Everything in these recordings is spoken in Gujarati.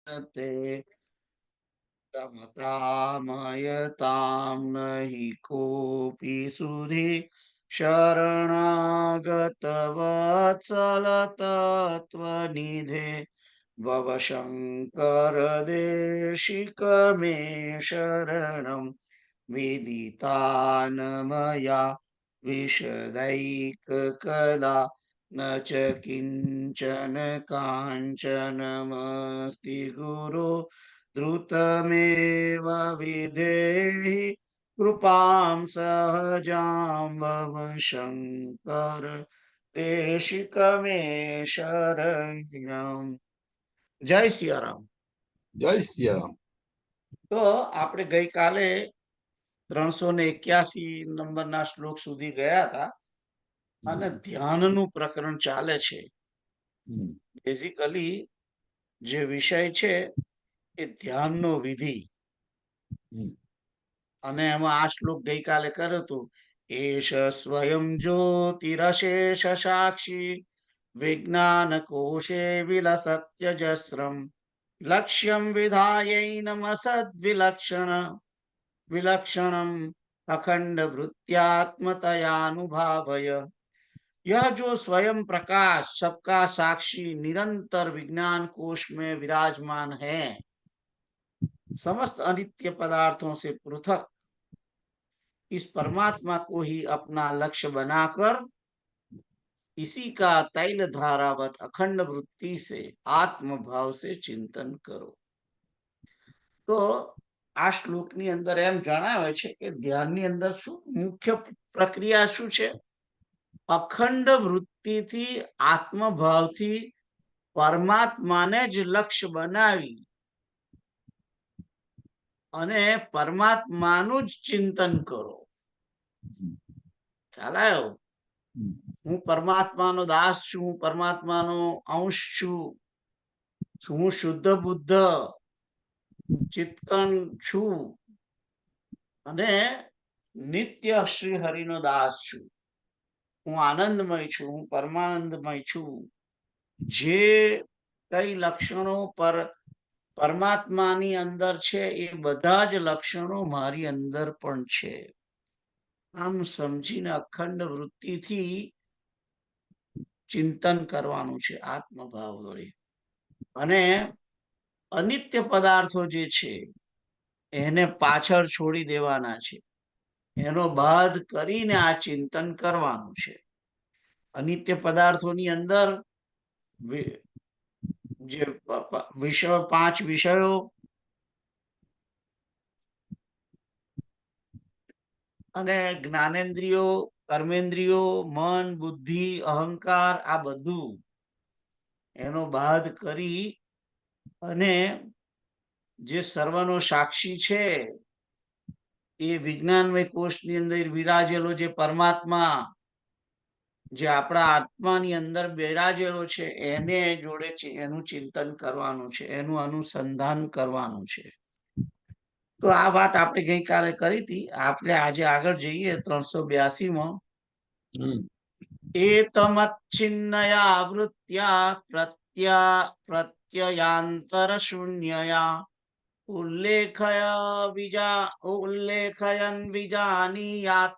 ते तमतामयतां नहि कोऽपि सुधि शरणागतवत्सल तत्त्वनिधे भव शङ्कर देशिक मे शरणं विदितान् मया विशदैककदा न च किञ्चन काञ्चनमस्ति गुरो द्रुतमेव विधेहि कृपां सहजां भव शङ्कर देशिक मे शरणम्। જય સિયારામ। જય સિયારામ। તો આપણે ગઈકાલે 381 નંબરના શ્લોક સુધી ગયા હતા અને ધ્યાનનું પ્રકરણ ચાલે છે। બેઝિકલી જે વિષય છે એ ધ્યાનનો વિધિ, અને એમાં આ શ્લોક ગઈકાલે કર્યો હતું, એશ સ્વયં જ્યોતિરશેષ સાક્ષી વિજ્ઞાન કોશે વિલસત્યજસ્રમ લક્ષ્યમ વિધાયૈનમ વિલક્ષણમ અખંડ વૃત્યાત્મતયાનુભાવય। यह जो स्वयं प्रकाश सबका साक्षी निरंतर विज्ञान कोश में विराजमान है, समस्त अनित्य पदार्थों से पृथक इस परमात्मा को ही अपना लक्ष्य बनाकर इसी का तैल धारावत अखंड वृत्ति से आत्म भाव से चिंतन करो। तो आ श्लोक ની અંદર એમ જણાવે છે કે ધ્યાનની અંદર શું મુખ્ય પ્રક્રિયા શું છે? અખંડ વૃત્તિથી આત્મભાવથી પરમાત્માને જ લક્ષ્ય બનાવી અને પરમાત્માનું જ ચિંતન કરો। ખ્યાલ આવ્યો? હું પરમાત્માનો દાસ છું, હું પરમાત્માનો અંશ છું, હું શુદ્ધ બુદ્ધ ચિત્તન છું અને નિત્ય શ્રી હરિનો દાસ છું, હું આનંદમય છું, હું પરમાનંદમય છું। જે કઈ લક્ષણો પરમાત્માની અંદર છે એ બધા જ લક્ષણો મારી અંદર પણ છે। આમ સમજીને અખંડ વૃત્તિથી ચિંતન કરવાનું છે આત્મભાવ વડે, અને અનિત્ય પદાર્થો જે છે એને પાછળ છોડી દેવાના છે, એનો બાદ કરીને આ ચિંતન કરવાનું છે। અનિત્ય પદાર્થોની અંદર જે વિષયો, 5 વિષયો અને જ્ઞાનેન્દ્રિયો, કર્મેન્દ્રિયો, મન, બુદ્ધિ, અહંકાર, આ બધું એનો બાદ કરી અને જે સર્વનો સાક્ષી છે એ વિજ્ઞાનમય કોષની અંદર વિરાજેલો જે પરમાત્મા, જે આપણા આત્માની અંદર બિરાજેલો છે, એને જોડે એનું ચિંતન કરવાનું છે, એનું અનુસંધાન કરવાનું છે। તો આ વાત આપણે ગઈકાલે કરી હતી। આપણે આજે આગળ જઈએ 382માં। એતમચ્છિન્નયા વૃત્ત્યા પ્રત્યયાંતર શૂન્યયા ઉલ્લેખયન વિજાનીયાત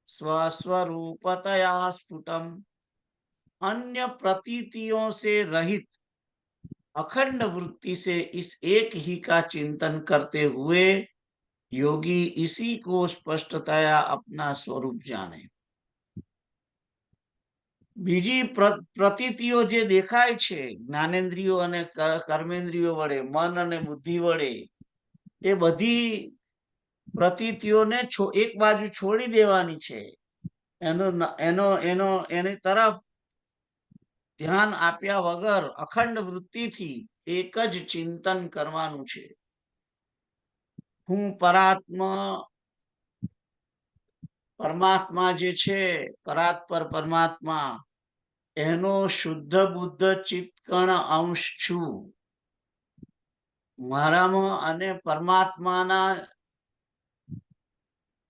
स्वस्वरूपतया स्फुटम। अन्य प्रतीतियों से रहित अखंड वृत्ति से इस एक ही का चिंतन करते हुए योगी इसी को स्पष्टतया अपना स्वरूप जाने। બીજી પ્રતીતિઓ જે દેખાય છે જ્ઞાનેન્દ્રિયો અને કર્મેન્દ્રિયો વડે, મન અને બુદ્ધિ વડે, એ બધી પ્રતીતિઓને એક બાજુ છોડી દેવાની છે। એની તરફ ધ્યાન આપ્યા વગર અખંડ વૃત્તિથી એક જ ચિંતન કરવાનું છે। હું પરમાત્મા જે છે, પરાત્પર પરમાત્મા, એનો શુદ્ધ બુદ્ધ ચિત્તકણ અંશ છું। મારામાં અને પરમાત્માના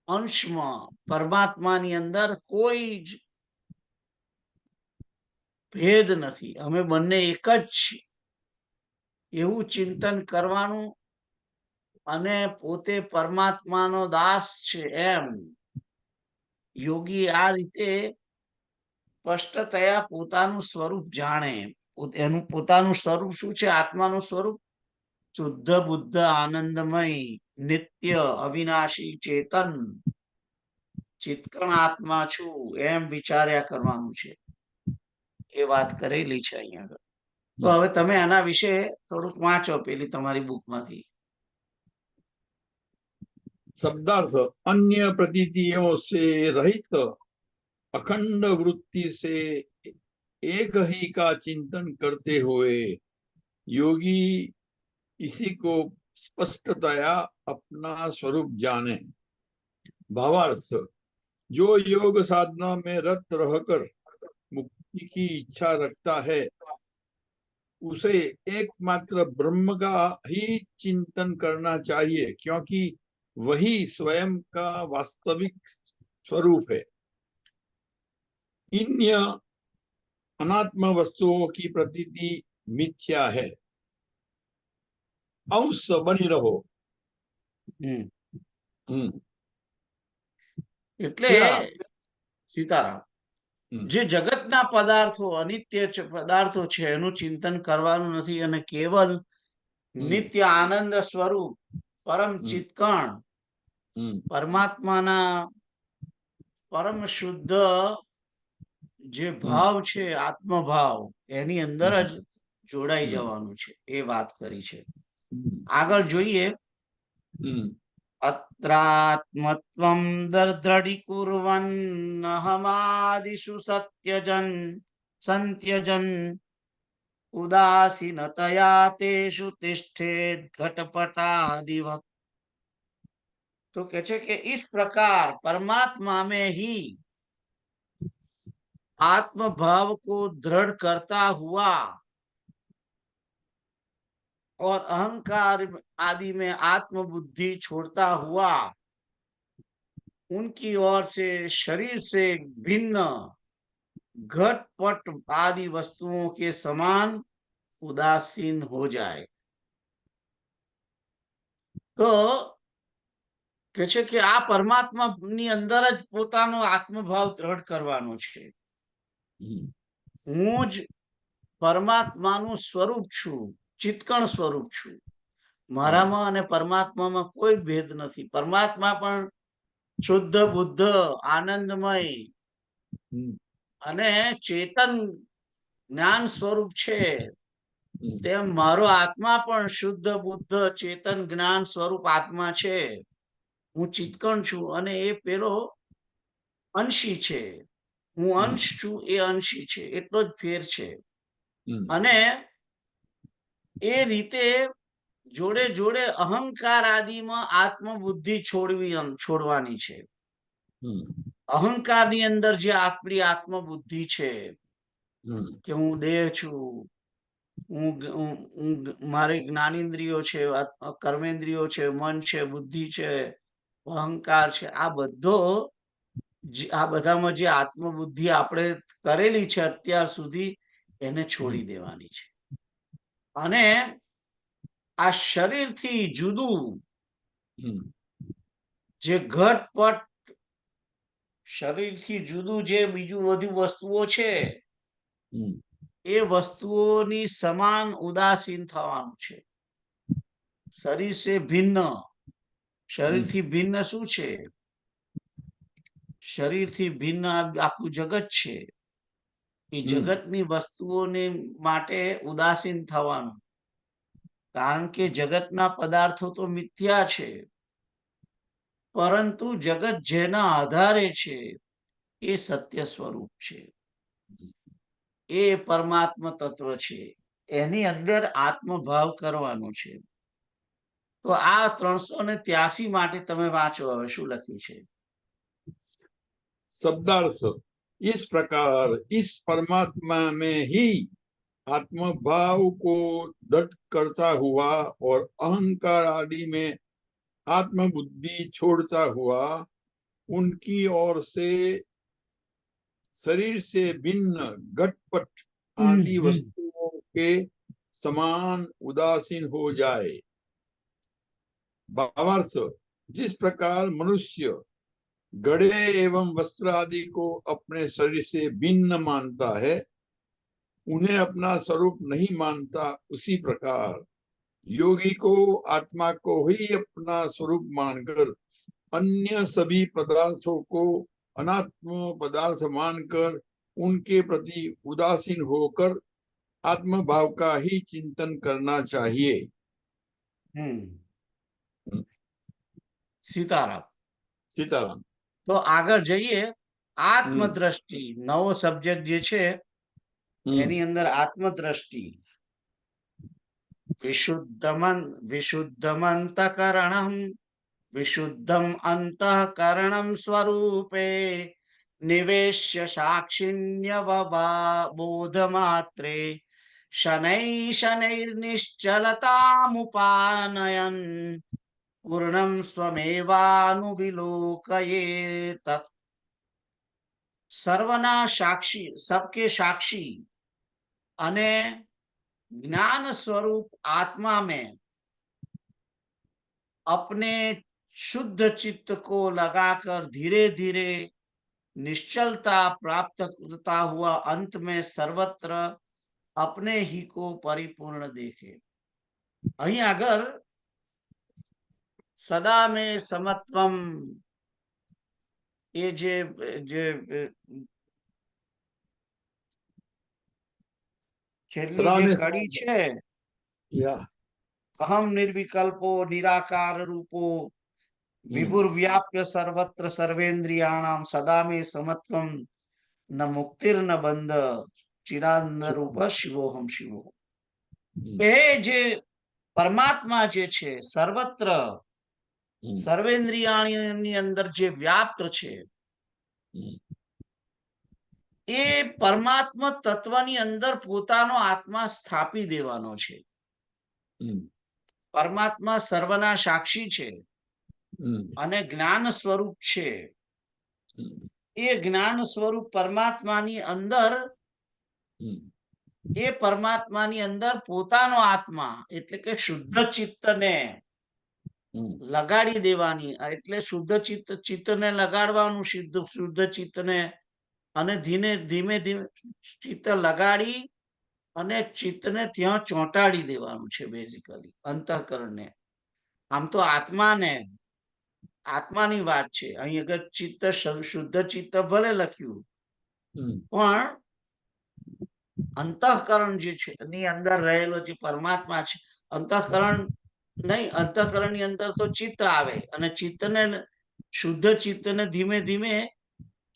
અંશમાં, પરમાત્માની અંદર કોઈ જ ભેદ નથી, અમે બંને એક જ છીએ। એવું ચિંતન કરવાનું અને પોતે પરમાત્માનો દાસ છે એમ યોગી આ રીતે સ્પષ્ટતયા પોતાનું સ્વરૂપ જાણે. એનું પોતાનું સ્વરૂપ શું છે? આત્માનું સ્વરૂપ શુદ્ધ બુદ્ધ આનંદમય નિત્ય અવિનાશી ચેતન ચિત્કણ આત્મા છું એમ વિચાર્યા કરવાનું છે. એ વાત કરેલી છે અહીંયા આગળ. તો હવે તમે આના વિશે થોડુંક વાંચો પેલી તમારી બુકમાંથી. शब्दार्थ अन्य प्रतीतियों से रहित अखंड वृत्ति से एक ही का चिंतन करते हुए योगी इसी को स्पष्टतया अपना स्वरूप जाने। भावार्थ जो योग साधना में रत रहकर मुक्ति की इच्छा रखता है उसे एकमात्र ब्रह्म का ही चिंतन करना चाहिए, क्योंकि वही स्वयं का वास्तविक स्वरूप है। अन्य अनात्म वस्तुओं की प्रतीति मिथ्या है। अंश बनी रहो। એટલે સીતારામ, જે જગતના પદાર્થો અનિત્ય પદાર્થો છે એનું ચિંતન કરવાનું નથી અને કેવલ નિત્ય આનંદ સ્વરૂપ પરમ ચિત્કણ પરમાત્માના પરમ શુદ્ધ જે ભાવ છે આત્મભાવ એની અંદર જ જોડાઈ જવાનું છે એ વાત કરી છે. આગળ જોઈએ. અત્રાત્મત્વં દર્દૃઢીકુર્વन् અહમાદિષુ સત્યજન સંત્યજન उदासीनतया तेषु तिष्ठेत घटपटादिवत्. तो कहे छे कि इस प्रकार परमात्मा में ही आत्म भाव को दृढ़ करता हुआ और अहंकार आदि में आत्म बुद्धि छोड़ता हुआ उनकी ओर से शरीर से भिन्न घटपट आदि वस्तुओं के समान उदासीन हो जाए. तो કે છે કે આ પરમાત્માની અંદર જ પોતાનો આત્મભાવ દ્રઢ કરવાનો છે. હું જ પરમાત્માનું સ્વરૂપ છું, ચિત્કણ સ્વરૂપ છું. મારામાં અને પરમાત્મામાં કોઈ ભેદ નથી. પરમાત્મા પણ શુદ્ધ બુદ્ધ આનંદમય અને ચેતન જ્ઞાન સ્વરૂપ છે. તેમ મારો આત્મા પણ શુદ્ધ બુદ્ધ ચેતન જ્ઞાન સ્વરૂપ આત્મા છે. હું ચિત્કણ છું અને એ પેલો અંશી છે. હું અંશ છું, એ અંશી છે. એટલો જ ફેર છે. અને એ રીતે જોડે જોડે અહંકાર આદિમાં આત્મબુદ્ધિ છોડવાની છે. અહંકારની અંદર જે આપણી આત્મબુદ્ધિ છે કે હું દેહ છું, હું મારી જ્ઞાનેન્દ્રિયો છે, કર્મેન્દ્રિયો છે, મન છે, બુદ્ધિ છે, અહંકાર છે, આ બધામાં જે આત્મબુદ્ધિ આપણે કરેલી છે અત્યાર સુધી એને છોડી દેવાની છે. અને આ શરીરથી જુદું જે ઘટપટ શરીરથી જુદું જે બીજું બધી વસ્તુઓ છે એ વસ્તુઓની સમાન ઉદાસીન થવાનું છે. શરીર સે ભિન્ન. શરીરથી ભિન્ન શું છે? શરીરથી ભિન્ન આખું જગત છે. એ જગતની વસ્તુઓને માટે ઉદાસીન થવાનું. કારણ કે જગતના પદાર્થો તો મિથ્યા છે, પરંતુ જગત જેના આધારે છે એ સત્ય સ્વરૂપ છે, એ પરમાત્મા તત્વ છે. એની અંદર આત્મભાવ કરવાનો છે. તો આ 383 માટે તમે વાંચો હવે શું લખ્યું છે. शब्दार्थ इस प्रकार इस परमात्मा में ही आत्म भाव को दृढ़ करता हुआ और अहंकार आदि में आत्म बुद्धि छोड़ता हुआ उनकी ओर से शरीर से भिन्न घटपट आदि वस्तुओं के समान उदासीन हो जाए। भावार्थ, जिस प्रकार मनुष्य घड़े एवं वस्त्र आदि को अपने शरीर से भिन्न मानता है, उन्हें अपना स्वरूप नहीं मानता, उसी प्रकार योगी को आत्मा को ही अपना स्वरूप मानकर अन्य सभी पदार्थों को अनात्म पदार्थ मानकर उनके प्रति उदासीन होकर आत्म भाव का ही चिंतन करना चाहिए। सीताराम। सीताराम। तो આગળ જઈએ, આત્મદ્રષ્ટિ નવો સબ્જેક્ટ જે છે એની અંદર આત્મદ્રષ્ટિ. વિશુદ્ધમંતકરણમ વિશુદ્ધમ અંતઃકરણમ સ્વરૂપે નિવેશ્ય સાક્ષિણ્યવબોધમાત્રે શનૈર્નિશ્ચલતામુપાનયન પૂર્ણમ સ્વમેવાનુવિલોકયેત. સર્વના સાક્ષી, सबके साक्षी અને ज्ञान स्वरूप आत्मा में अपने शुद्ध चित्त को लगाकर धीरे धीरे निश्चलता प्राप्त करता हुआ अंत में सर्वत्र अपने ही को परिपूर्ण देखे. અહીં આગળ સદા में समत्वम ये जे છેલ્લી જે કડી છે, અહમ નિર્વિકલ્પો નિરાકાર રૂપો વિભુર્વ્યાપ્ય સર્વત્ર સર્વેન્દ્રિયાણામ સદા મે સમત્વમ ન મુક્તિર ન બંધ ચિરાનંદ રૂપ શિવોહમ શિવોહમ. એ જે પરમાત્મા જે છે સર્વત્ર સર્વેન્દ્રિયાની અંદર જે વ્યાપ્ત છે, એ પરમાત્મા તત્વની અંદર પોતાનો આત્મા સ્થાપી દેવાનો છે. પરમાત્મા સર્વના સાક્ષી છે અને જ્ઞાન સ્વરૂપ છે. એ જ્ઞાન સ્વરૂપ પરમાત્માની અંદર, એ પરમાત્માની અંદર પોતાનો આત્મા એટલે કે શુદ્ધ ચિત્તને લગાડી દેવાની, એટલે શુદ્ધ ચિત્તને લગાડવાનું, શુદ્ધ ચિત્તને, અને ધીમે ધીમે ચિત્ત લગાડી અને ચિત્તને ત્યાં ચોંટાડી દેવાનું છે. બેઝિકલી અંતઃકરણને. આમ તો આત્માને, આત્માની વાત છે અહીં આગળ. ચિત્ત શુદ્ધ ચિત્ત ભલે લખ્યું, પણ અંતઃકરણ જે છે એની અંદર રહેલો જે પરમાત્મા છે, અંતઃકરણ નહીં, અંતઃકરણની અંદર તો ચિત્ત આવે અને ચિત્તને, શુદ્ધ ચિત્તને ધીમે ધીમે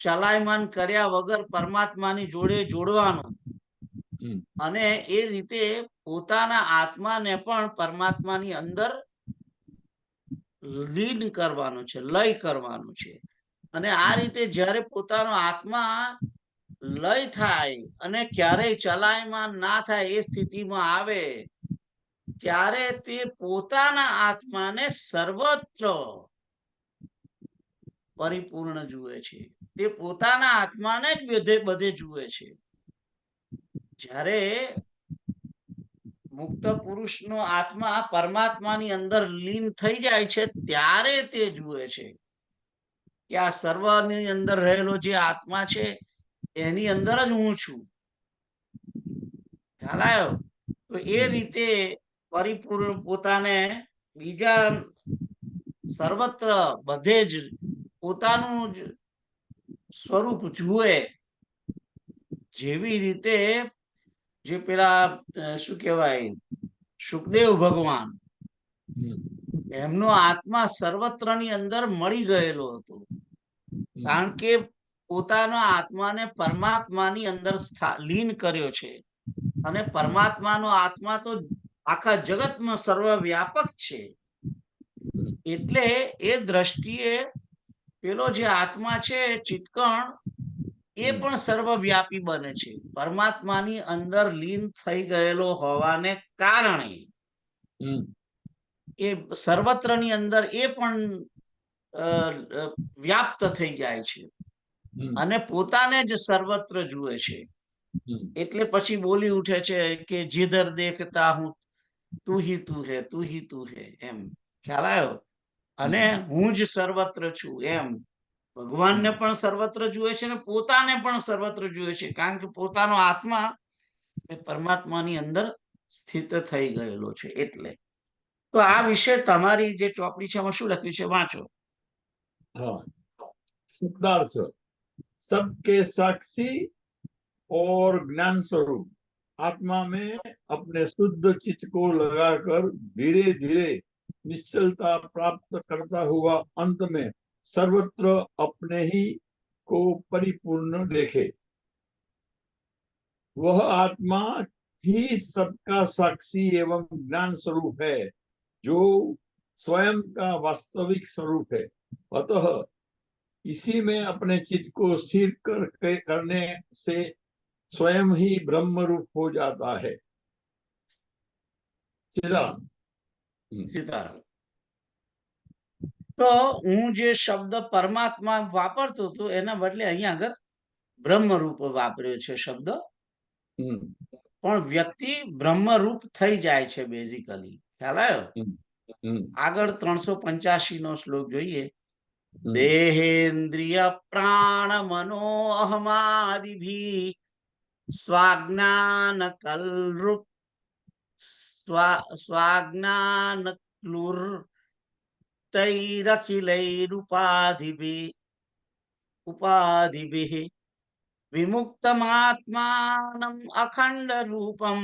ચલાયમાન કર્યા વગર પરમાત્માની જોડે જોડવાનું અને એ રીતે પોતાના આત્માને પણ પરમાત્માની અંદર લીન કરવાનું છે, લય કરવાનું છે. અને આ રીતે જ્યારે પોતાનો આત્મા લય થાય અને ક્યારેય ચલાયમાન ના થાય એ સ્થિતિમાં આવે, ત્યારે તે પોતાના આત્માને સર્વત્ર પરિપૂર્ણ જુએ છે. તે પોતાના આત્માને જ બધે જુએ છે. જ્યારે મુક્ત પુરુષનો આત્મા પરમાત્માની અંદર લીન થઈ જાય છે, ત્યારે તે જુએ છે કે આ સર્વની અંદર રહેલો જે આત્મા છે એની અંદર જ હું છું. ખ્યાલ આવ્યો? તો એ રીતે પરિપૂર્ણ પોતાને બીજા સર્વત્ર બધે જ પોતાનું જ સ્વરૂપ જુએ. જેવી રીતે જે પેલા શું કહેવાય, સુખદેવ ભગવાન, એમનો આત્મા સર્વત્રની અંદર મળી ગયેલો હતો, કારણ કે પોતાના આત્માને પરમાત્માની અંદર લીન કર્યો છે. અને પરમાત્માનો આત્મા તો આખા જગતમાં સર્વવ્યાપક છે. એટલે એ દ્રષ્ટિએ પેલો જે આત્મા છે ચિત્કણ, એ પણ સર્વવ્યાપી બને છે. પરમાત્માની અંદર લીન થઈ ગયેલો હોવાને કારણે એ સર્વત્રની અંદર એ પણ વ્યાપ્ત થઈ જાય છે અને પોતાને જ સર્વત્ર જુએ છે. એટલે પછી બોલી ઉઠે છે કે જીધર દેખતા હું તું હી તું હે, તું હી તું હે, એમ ખ્યાલ આવ્યો. અને હું જ સર્વત્ર છું એમ ભગવાનને પણ સર્વત્ર જુએ છે ને પોતાને પણ સર્વત્ર જુએ છે, કારણ કે પોતાનો આત્મા એ પરમાત્માની અંદર સ્થિત થઈ ગયેલો છે. એટલે તો આ વિશે તમારી જે ચોપડી છે એમાં શું લખ્યું છે, વાંચો. हाँ, शब्दार्थ सबके साक्षी और ज्ञान स्वरूप आत्मा में अपने शुद्ध चित्त को लगाकर धीरे धीरे निश्चलता प्राप्त करता हुआ अंत में सर्वत्र अपने ही को परिपूर्ण देखे। वह आत्मा ही सबका साक्षी एवं ज्ञान स्वरूप है, जो स्वयं का वास्तविक स्वरूप है। अतः इसी में अपने चित्त को स्थिर करने से स्वयं ही ब्रह्म रूप हो जाता है। सीताराम। સીતારામ. તો હું જે શબ્દ પરમાત્મા વાપરતો હતો એના બદલે અહીંયા આગળ બ્રહ્મરૂપ વાપર્યો છે શબ્દ. પણ વ્યક્તિ બ્રહ્મરૂપ થઈ જાય છે બેઝિકલી, ખ્યાલ આવ્યો. આગળ 385 નો શ્લોક જોઈએ. દેહેન્દ્રિય પ્રાણ મનો અહમાદિભી સ્વાજ્ઞાન કલરૂપ સ્વાજ્ઞાન ક્લુર તૈરખિલૈરુપાધિભિ ઉપાધિભિः विमुक्तमात्मानम् अखंड रूपम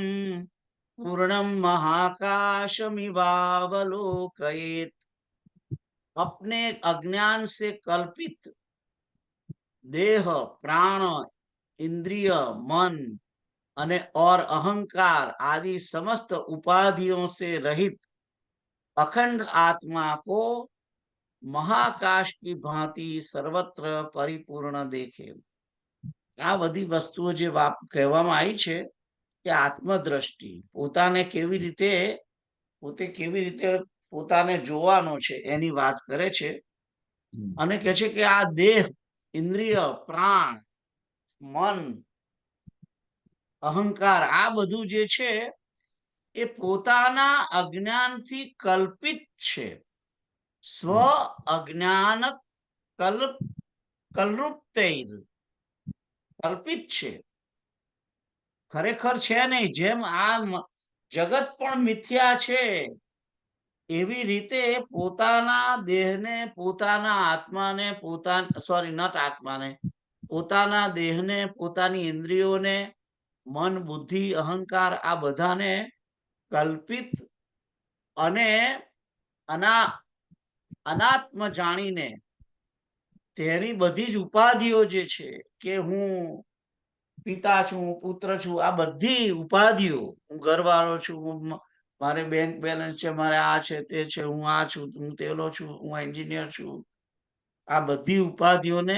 पूर्णम महाकाशमिवावलोकयेत्. अपने अज्ञान से कल्पित देह, प्राण, इंद्रिय, मन अने और अहंकार आदि समस्त उपाधियों से रहित अखंड आत्मा को महाकाश की भांति सर्वत्र परिपूर्ण देखे. આ બધી વસ્તુઓ જે કહેવામાં આવી છે કે આત્મદ્રષ્ટિ, પોતાને કેવી રીતે પોતાને જોવાનો છે એની વાત કરે છે. અને કહે છે કે આ દેહ, ઇન્દ્રિય, પ્રાણ, મન, અહંકાર આ બધું જે છે એ પોતાના અજ્ઞાનથી કલ્પિત છે. સ્વ અજ્ઞાન કલ્પિત છે, ખરેખર છે નહીં. જેમ આ જગત પણ મિથ્યા છે એવી રીતે પોતાના દેહને, પોતાના આત્માને, પોતાના દેહને, પોતાની ઇન્દ્રિયોને, મન, બુદ્ધિ, અહંકાર આ બધાને કલ્પિત અને અનાત્મ જાણીને તેની બધી જ ઉપાધિઓ જે છે કે હું પિતા છું, પુત્ર છું, આ બધી ઉપાધિઓ, હું ઘરવાળો છું, મારે બેંક બેલેન્સ છે, મારે આ છે, તે છે, હું આ છું, હું તેલો છું, હું એન્જિનિયર છું, આ બધી ઉપાધિઓને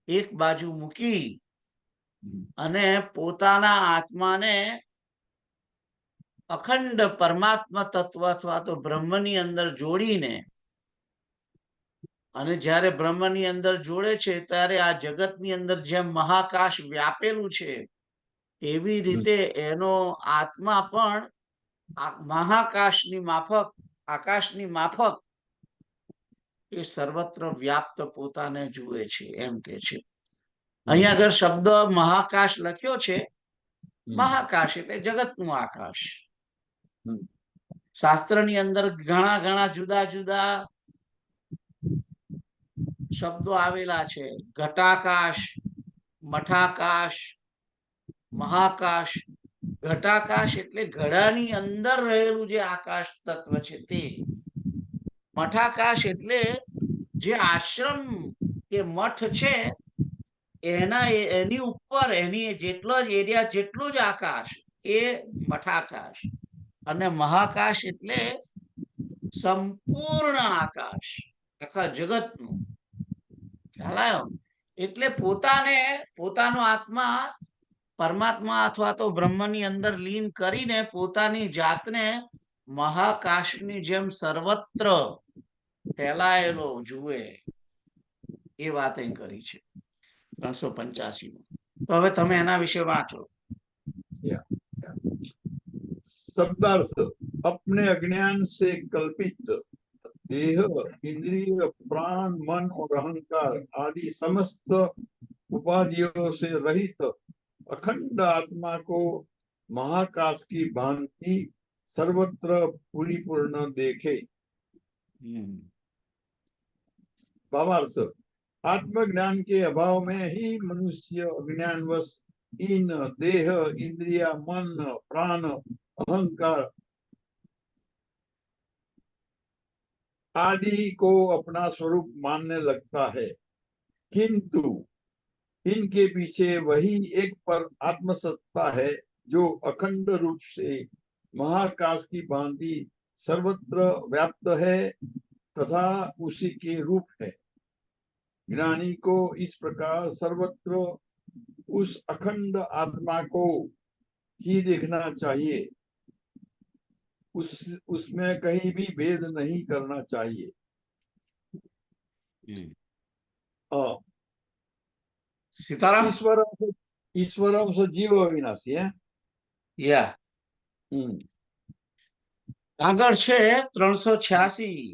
એક બાજુ મૂકી અને પોતાના આત્માને અખંડ પરમાત્મા તત્વ અથવા તો બ્રહ્મની અંદર જોડીને, અને જ્યારે બ્રહ્મની અંદર જોડે છે ત્યારે આ જગતની અંદર જેમ મહાકાશ વ્યાપેલું છે એવી રીતે એનો આત્મા પણ મહાકાશની માફક, આકાશની માફક એ સર્વત્ર વ્યાપ્ત પોતાને જુએ છે એમ કે છે. અહીંયા આગળ શબ્દ મહાકાશ લખ્યો છે. મહાકાશ એટલે જગતનું આકાશ. શાસ્ત્રની અંદર ઘણા ઘણા જુદા જુદા શબ્દો આવેલા છે. ઘટાકાશ, મઠાકાશ, મહાકાશ. ઘટાકાશ એટલે ઘડાની અંદર રહેલું જે આકાશ તત્વ છે તે. મઠાકાશ એટલે જે આશ્રમ કે મઠ છે એની ઉપર, એની જેટલો જ એરિયા, જેટલું જ આકાશ એ મઠાકાશ. અને મહાકાશ એટલે સંપૂર્ણ આકાશ, આખા જગતનું. ખ્યાલ આવ્યો? એટલે પોતાનો આત્મા પરમાત્મા અથવા તો બ્રહ્મની અંદર લીન કરીને પોતાની જાતને મહાકાશની જેમ સર્વત્ર ફેલાયેલો જુએ, એ વાત અહીં કરી છે 385 માં. તો હવે તમે એના વિશે વાંચો. शब्दार्थ अपने अज्ञान से कल्पित देह, इंद्रिय, प्राण, मन और अहंकार आदि समस्त उपाधियों से रहित अखंड आत्मा को महाकाश की भांति सर्वत्र परिपूर्ण देखे। भावार्थ आत्मज्ञान के अभाव में ही मनुष्य अज्ञानवश इन देह, इंद्रिया, मन, प्राण, अहंकार आदि को अपना स्वरूप मानने लगता है, किंतु इनके पीछे वही एक पर आत्मसत्ता है जो अखंड रूप से महाकाश की भांति सर्वत्र व्याप्त है तथा उसी के रूप है। ज्ञानी को इस प्रकार सर्वत्र उस अखंड आत्मा को ही देखना चाहिए, उसमें कहीं भी भेद नहीं करना चाहिए। सीताराम ईश्वरम सजीव अविनाशी है। या આગળ છે 386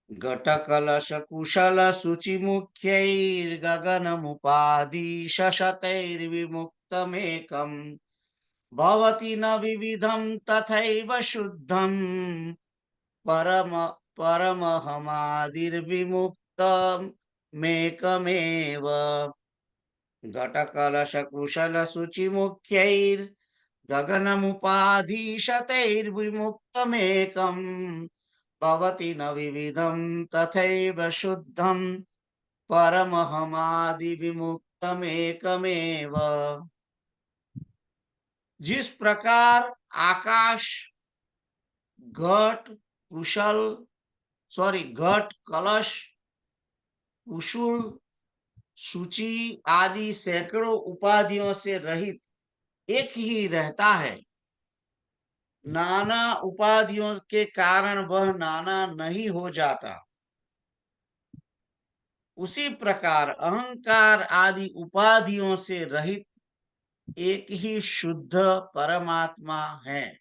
घटकलश कुशल शुचि मुख्यैर्गगनमुपाधि शशतैर्विमुक्तमेकं भवति न विविधं तथैव शुद्धं परमहमादिर्विमुक्तमेकमेव। घटकलश कुशल शुचि मुख्यैर्गगनमुपाधीशतैर्विमुक्तमेकं भवति न विविधं तथैव शुद्धं परमहमादिविमुक्तमेकमेव। जिस प्रकार आकाश घट कलश कुशल सूची आदि सैकड़ों उपाधियों से रहित एक ही रहता है, नाना उपाधियों के कारण वह नाना नहीं हो जाता, उसी प्रकार अहंकार आदि उपाधियों से रहित एक ही शुद्ध परमात्मा है।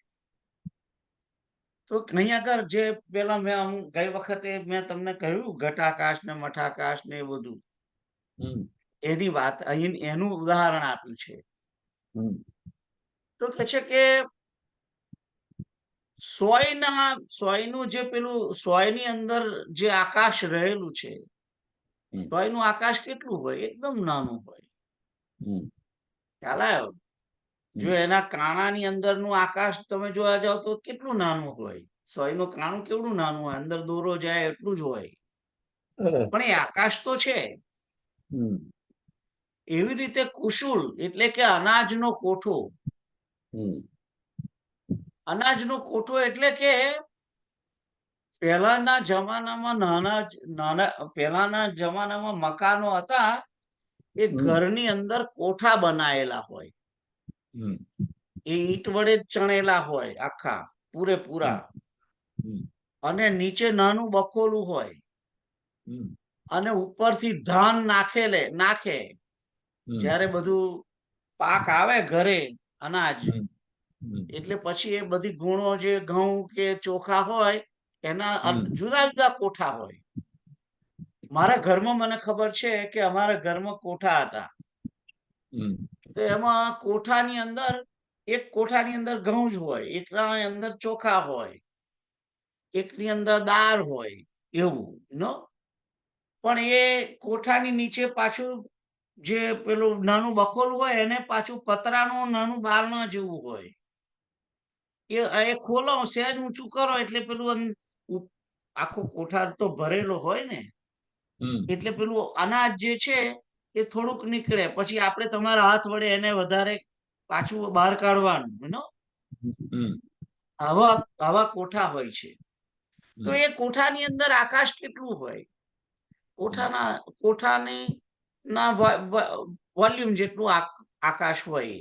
तो नहीं अगर जे पेला मैं गई वखते मैं तमने कह્યું ઘટાકાશ ને મઠાકાશ ને બધું એની વાત અહીં એનું ઉદાહરણ આપ્યું છે। તો કે છે કે સોયનું જે પેલું સોયની અંદર જે આકાશ રહેલું છે, સોયનું આકાશ કેટલું હોય? એકદમ નાનું હોય। ખ્યાલ આવ્યો? જો એના કાણાની અંદરનું આકાશ તમે જોવા જાવ તો કેટલું નાનું હોય। સોયનું કાણું કેવડું નાનું હોય, અંદર દોરો જાય એટલું જ હોય, પણ એ આકાશ તો છે। એવી રીતે કુશુલ એટલે કે અનાજનો કોઠો, અનાજનો કોઠો એટલે કે પહેલાના જમાનામાં મકાનો હતા એ ઘરની અંદર કોઠા બનાયેલા હોય, એ ઈંટ વડે જ ચણેલા હોય આખા પૂરેપૂરા, અને નીચે નાનું બખોલું હોય અને ઉપરથી ધાન નાખે જ્યારે બધું પાક આવે ઘરે અનાજ, એટલે પછી એ બધી ગુણો જે ઘઉં કે ચોખા હોય એના જુદા જુદા કોઠા હોય। મારા ઘરમાં મને ખબર છે કે અમારા ઘરમાં કોઠા હતા, તો એમાં કોઠાની અંદર એક કોઠાની અંદર ઘઉં જ હોય, એકની અંદર ચોખા હોય, એકની અંદર દાળ હોય, એવું નો। પણ એ કોઠાની નીચે પાછું જે પેલું નાનું બખોલું હોય એને પાછું પતરાનું નાનું બારણા જેવું હોય, એ ખોલો સહેજ ઊંચું કરો એટલે પેલું આખો કોઠાર તો ભરેલો હોય ને, એટલે પેલું અનાજ જે છે એ થોડુંક નીકળે, પછી આપણે તમારા હાથ વડે એને વધારે પાછું બહાર કાઢવાનું, આવા કોઠા હોય છે। તો એ કોઠાની અંદર આકાશ કેટલું હોય? કોઠાની વોલ્યુમ જેટલું આકાશ હોય।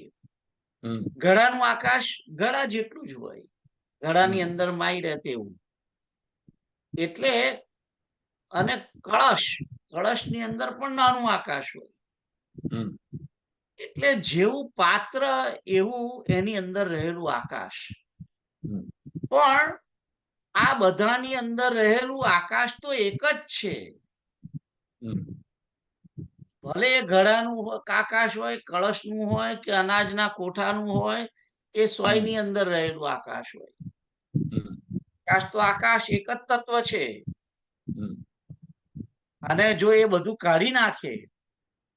ઘડાનું આકાશ ઘડા જેટલું જ હોય, ઘડાની અંદર માઈ રહે તેવું। એટલે અને કળશની અંદર પણ નાનું આકાશ હોય, હમ એટલે જેવું પાત્ર એવું એની અંદર રહેલું આકાશ. હમ પણ આ બધાની અંદર રહેલું આકાશ તો એક જ છે. હમ ભલે એ ઘડાનું આકાશ હોય, કળશનું હોય કે અનાજના કોઠાનું હોય, એ સોયની અંદર રહેલું આકાશ હોય. હમ આકાશ તો આકાશ એક જ તત્વ છે. હમ અને જો એ બધું કાઢી નાખે,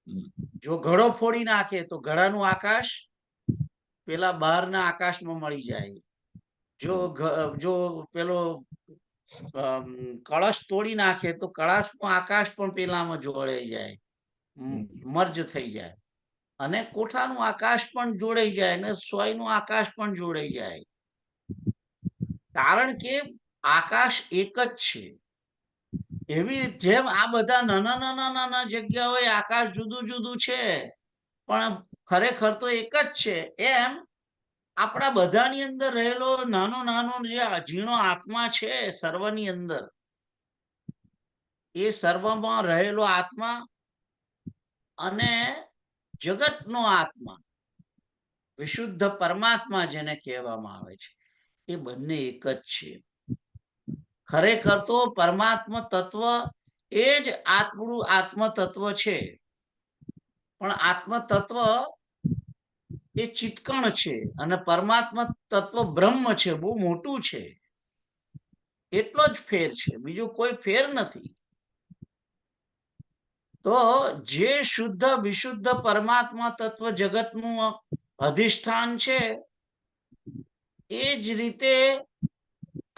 હમ જો ઘડો ફોડી નાખે તો ઘડાનું આકાશ પેલા બહારના આકાશમાં મળી જાય. જો પેલો કળશ તોડી નાખે તો કળશનું આકાશ પણ પેલામાં જોડાઈ જાય, મર્જ થઈ જાય. અને કોઠાનું આકાશ પણ જોડાઈ જાય અને સોયનું આકાશ પણ જોડાઈ જાય. કારણ કે આકાશ એક જ છે. એવી જેમ આ બધા નાના જગ્યાઓએ આકાશ જુદું જુદું છે, પણ ખરેખર તો એક જ છે. એમ આપણા બધાની અંદર રહેલો નાનો જે ઝીણો આત્મા છે સર્વની અંદર, એ સર્વમાં રહેલો આત્મા અને જગતનો આત્મા, વિશુદ્ધ પરમાત્મા જેને કહેવામાં આવે છે, એ બંને એક જ છે. ખરેખર તો પરમાત્મા તત્વ એ જ આપણું આત્મ તત્વ છે. પણ આત્મ તત્વ એ ચિત્કણ છે અને પરમાત્મા તત્વ બ્રહ્મ છે, બહુ મોટું છે. એટલો જ ફેર છે, બીજો કોઈ ફેર નથી. તો જે શુદ્ધ વિશુદ્ધ પરમાત્મા તત્વ જગતનું અધિષ્ઠાન છે, એ જ રીતે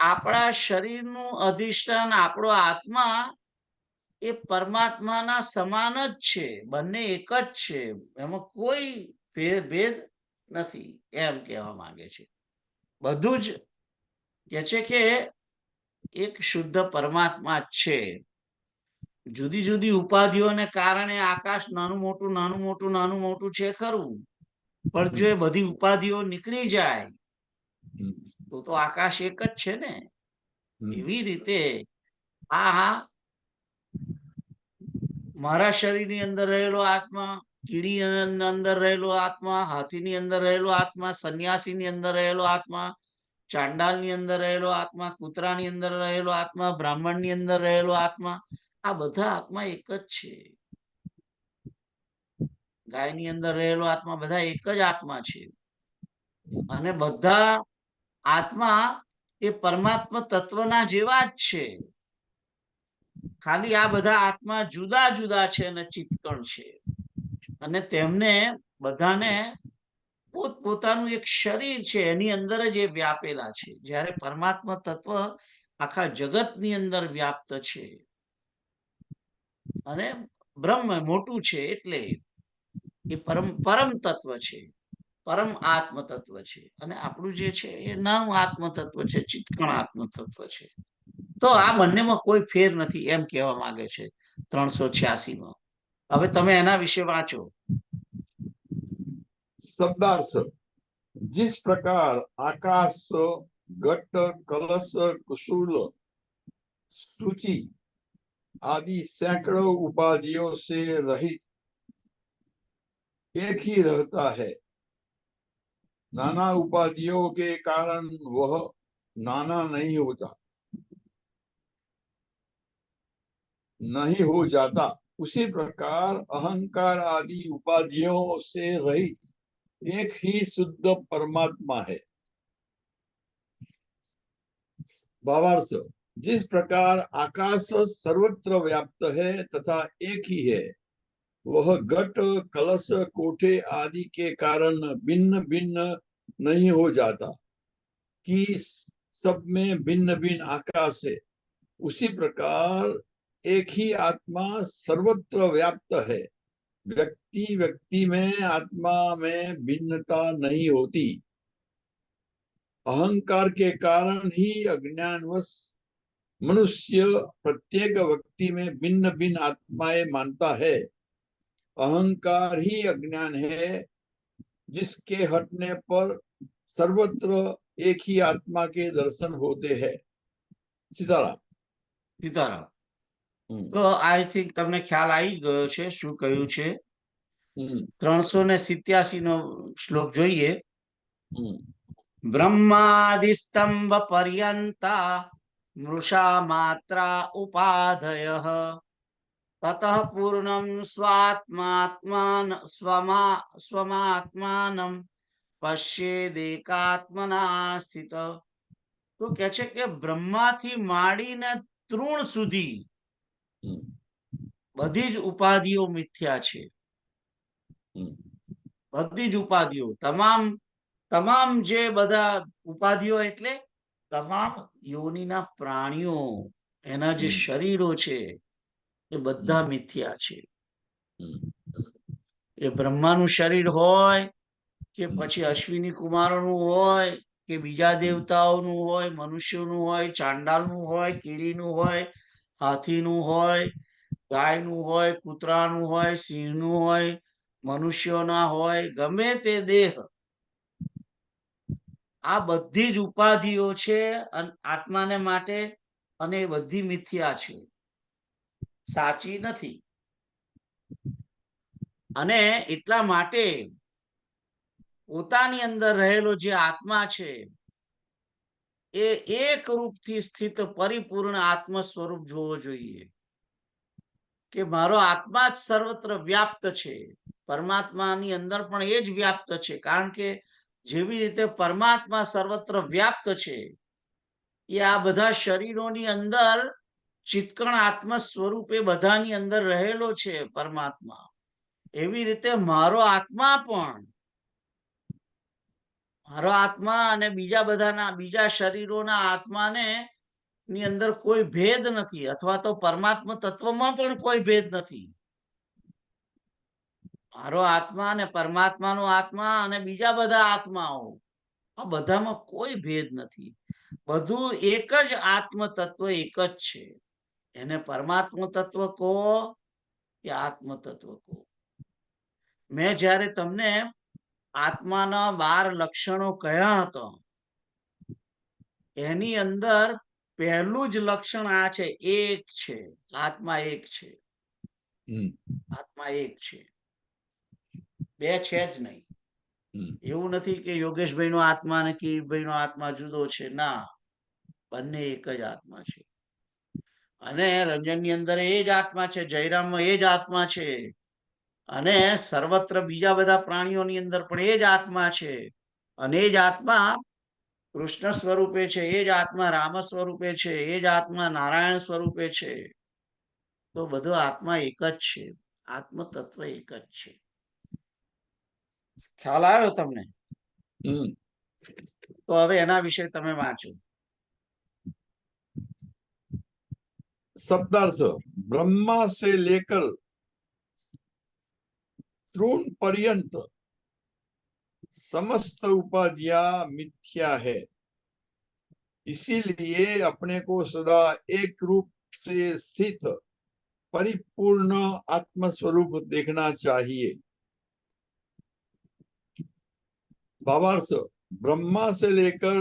આપણા શરીરનું અધિષ્ઠાન આપણો આત્મા એ પરમાત્માના સમાન જ છે. બંને એક જ છે, એમાં કોઈ ભેદ નથી, એમ કહેવા માંગે છે. બધું જ કે છે કે એક શુદ્ધ પરમાત્મા જ છે. જુદી જુદી ઉપાધિઓને કારણે આકાશ નાનું મોટું છે ખરું, પણ જો એ બધી ઉપાધિઓ નીકળી જાય તો આકાશ એક જ છે ને. એવી રીતે આ મારા શરીરની અંદર રહેલો આત્મા, કીડી અંદર રહેલો આત્મા, હાથીની અંદર રહેલો આત્મા, સંન્યાસીની અંદર રહેલો આત્મા, ચાંડાલની અંદર રહેલો આત્મા, કૂતરાની અંદર રહેલો આત્મા, બ્રાહ્મણની અંદર રહેલો આત્મા, આ બધા આત્મા એક જ છે. ગાયની અંદર રહેલો આત્મા, બધા એક જ આત્મા છે. અને બધા આત્મા એ પરમાત્મા તત્વના જેવા જ છે. ખાલી આ બધા આત્મા જુદા જુદા છે અને ચિત્કણ છે. અને તેમને બધાને પોતપોતાનું એક શરીર છે, એની અંદર જ એ વ્યાપેલા છે. જ્યારે પરમાત્મા તત્વ આખા જગતની અંદર વ્યાપ્ત છે અને બ્રહ્મ મોટું છે, એટલે એ પરમ તત્વ છે, પરમ આત્મ તત્વ છે. અને આપણું જે છે એ નાનું આત્મ તત્વ છે, ચિત્કણ આત્મ તત્વ છે. તો આ બંનેમાં કોઈ ફેર નથી, એમ કહેવા માંગે છે 386માં. હવે તમે એના વિશે વાંચો. शब्दार्थ: जिस प्रकार आकाश, घट, कलश, कुसूल, सूची आदि सैकड़ों उपाधियों से रहित एक ही रहता है, नाना उपाधियों के कारण वह नाना नहीं हो जाता, उसी प्रकार अहंकार आदि उपाधियों से रहित एक ही शुद्ध परमात्मा है। भावार्थ: जिस प्रकार आकाश सर्वत्र व्याप्त है तथा एक ही है, वह घट, कलश, कोठे आदि के कारण भिन्न भिन्न नहीं हो जाता कि सब में भिन्न भिन्न आकाश है, उसी प्रकार एक ही आत्मा सर्वत्र व्याप्त है। व्यक्ति व्यक्ति में आत्मा में भिन्नता नहीं होती। अहंकार के कारण ही अज्ञानवश मनुष्य प्रत्येक व्यक्ति में भिन्न भिन्न आत्माएं मानता है। अहंकार ही अज्ञान है, जिसके हटने पर सर्वत्र एक ही आत्मा के दर्शन होते हैं। सीताराम। સીતારામ. તો આઈ થિંક તમને ખ્યાલ આવી ગયો છે શું કહ્યું છે. 387 નો શ્લોક જોઈએ. हम्म, બ્રહ્માદિસ્તંભ પર્યંતા મૃષા માત્રા ઉપાધયઃ તતઃ પૂર્ણમ સ્વમાત્માનમ પશ્યેદેકાત્મના સ્થિત. તો કે છે કે બ્રહ્માથી માંડીને તૃણ સુધી हम्म, બધી જ ઉપાધિઓ મિથ્યા છે. हम्म, બધી જ ઉપાધિઓ, તમામ જે બધા ઉપાધિઓ એટલે તમામ યોનિના પ્રાણીઓ, એના જે શરીરો છે એ બધા મિથ્યા છે. એ બ્રહ્માનું શરીર હોય કે પછી અશ્વિની કુમારોનું હોય કે બીજા દેવતાઓનું હોય, મનુષ્યોનું હોય, ચાંડાલનું હોય, કીડીનું હોય, હાથીનું હોય, ગાયનું હોય, કૂતરાનું હોય, સિંહનું હોય, મનુષ્યોના હોય, ગમે તે દેહ, આ બધી જ ઉપાધિઓ છે આત્માને માટે, અને એ બધી મિથ્યા છે, સાચી નથી. અને એટલા માટે પોતાની અંદર રહેલો જે આત્મા છે એ એક રૂપથી સ્થિત પરિપૂર્ણ આત્મ સ્વરૂપ જોવો જોઈએ કે મારો આત્મા જ સર્વત્ર વ્યાપ્ત છે. પરમાત્માની અંદર પણ એ જ વ્યાપ્ત છે, કારણ કે જેવી રીતે પરમાત્મા સર્વત્ર વ્યાપ્ત છે એ આ બધા શરીરોની અંદર ચિત્કણ આત્મ સ્વરૂપે બધાની અંદર રહેલો છે પરમાત્મા. એવી રીતે મારો આત્મા પણ, મારો આત્મા અને બીજા બધાના બીજા શરીરોના આત્માને ની અંદર કોઈ ભેદ નથી, અથવા તો પરમાત્મા તત્વમાં પણ કોઈ ભેદ નથી. મારો આત્મા અને પરમાત્માનો આત્મા અને બીજા બધા આત્માઓ, આ બધામાં કોઈ ભેદ નથી. બધું એક જ આત્મ તત્વ, એક જ છે. એને પરમાત્મ તત્વ કહો કે આત્મ તત્વ કહો. મેં જ્યારે તમને આત્માના 12 લક્ષણો કહ્યા હતા, એની અંદર પહેલું જ લક્ષણ આ છે, એક છે. આત્મા એક છે. આત્મા એક છે, બે છે જ નહીં. એવું નથી કે યોગેશભાઈ નો આત્મા અને કિરીટભાઈ નો આત્મા જુદો છે, ના, બંને એક જ આત્મા છે. અને રંજન ની અંદર એ જ આત્મા છે, જયરામમાં એ જ આત્મા છે, અને સર્વત્ર બીજા બધા પ્રાણીઓની અંદર પણ એ જ આત્મા છે. અને એ જ આત્મા કૃષ્ણ સ્વરૂપે છે, એ જ આત્મા રામ સ્વરૂપે છે, એ જ આત્મા નારાયણ સ્વરૂપે છે. તો બધો આત્મા એક જ છે, આત્મ તત્વ એક જ છે. ખ્યાલ આવ્યો તમને? તો હવે એના વિશે તમે વાંચો. शब्दार्थ ब्रह्मा से लेकर तृण पर्यंत समस्त उपाधियां मिथ्या है, इसीलिए अपने को सदा एक रूप से स्थित परिपूर्ण आत्म स्वरूप देखना चाहिए. भावार्थ ब्रह्मा से लेकर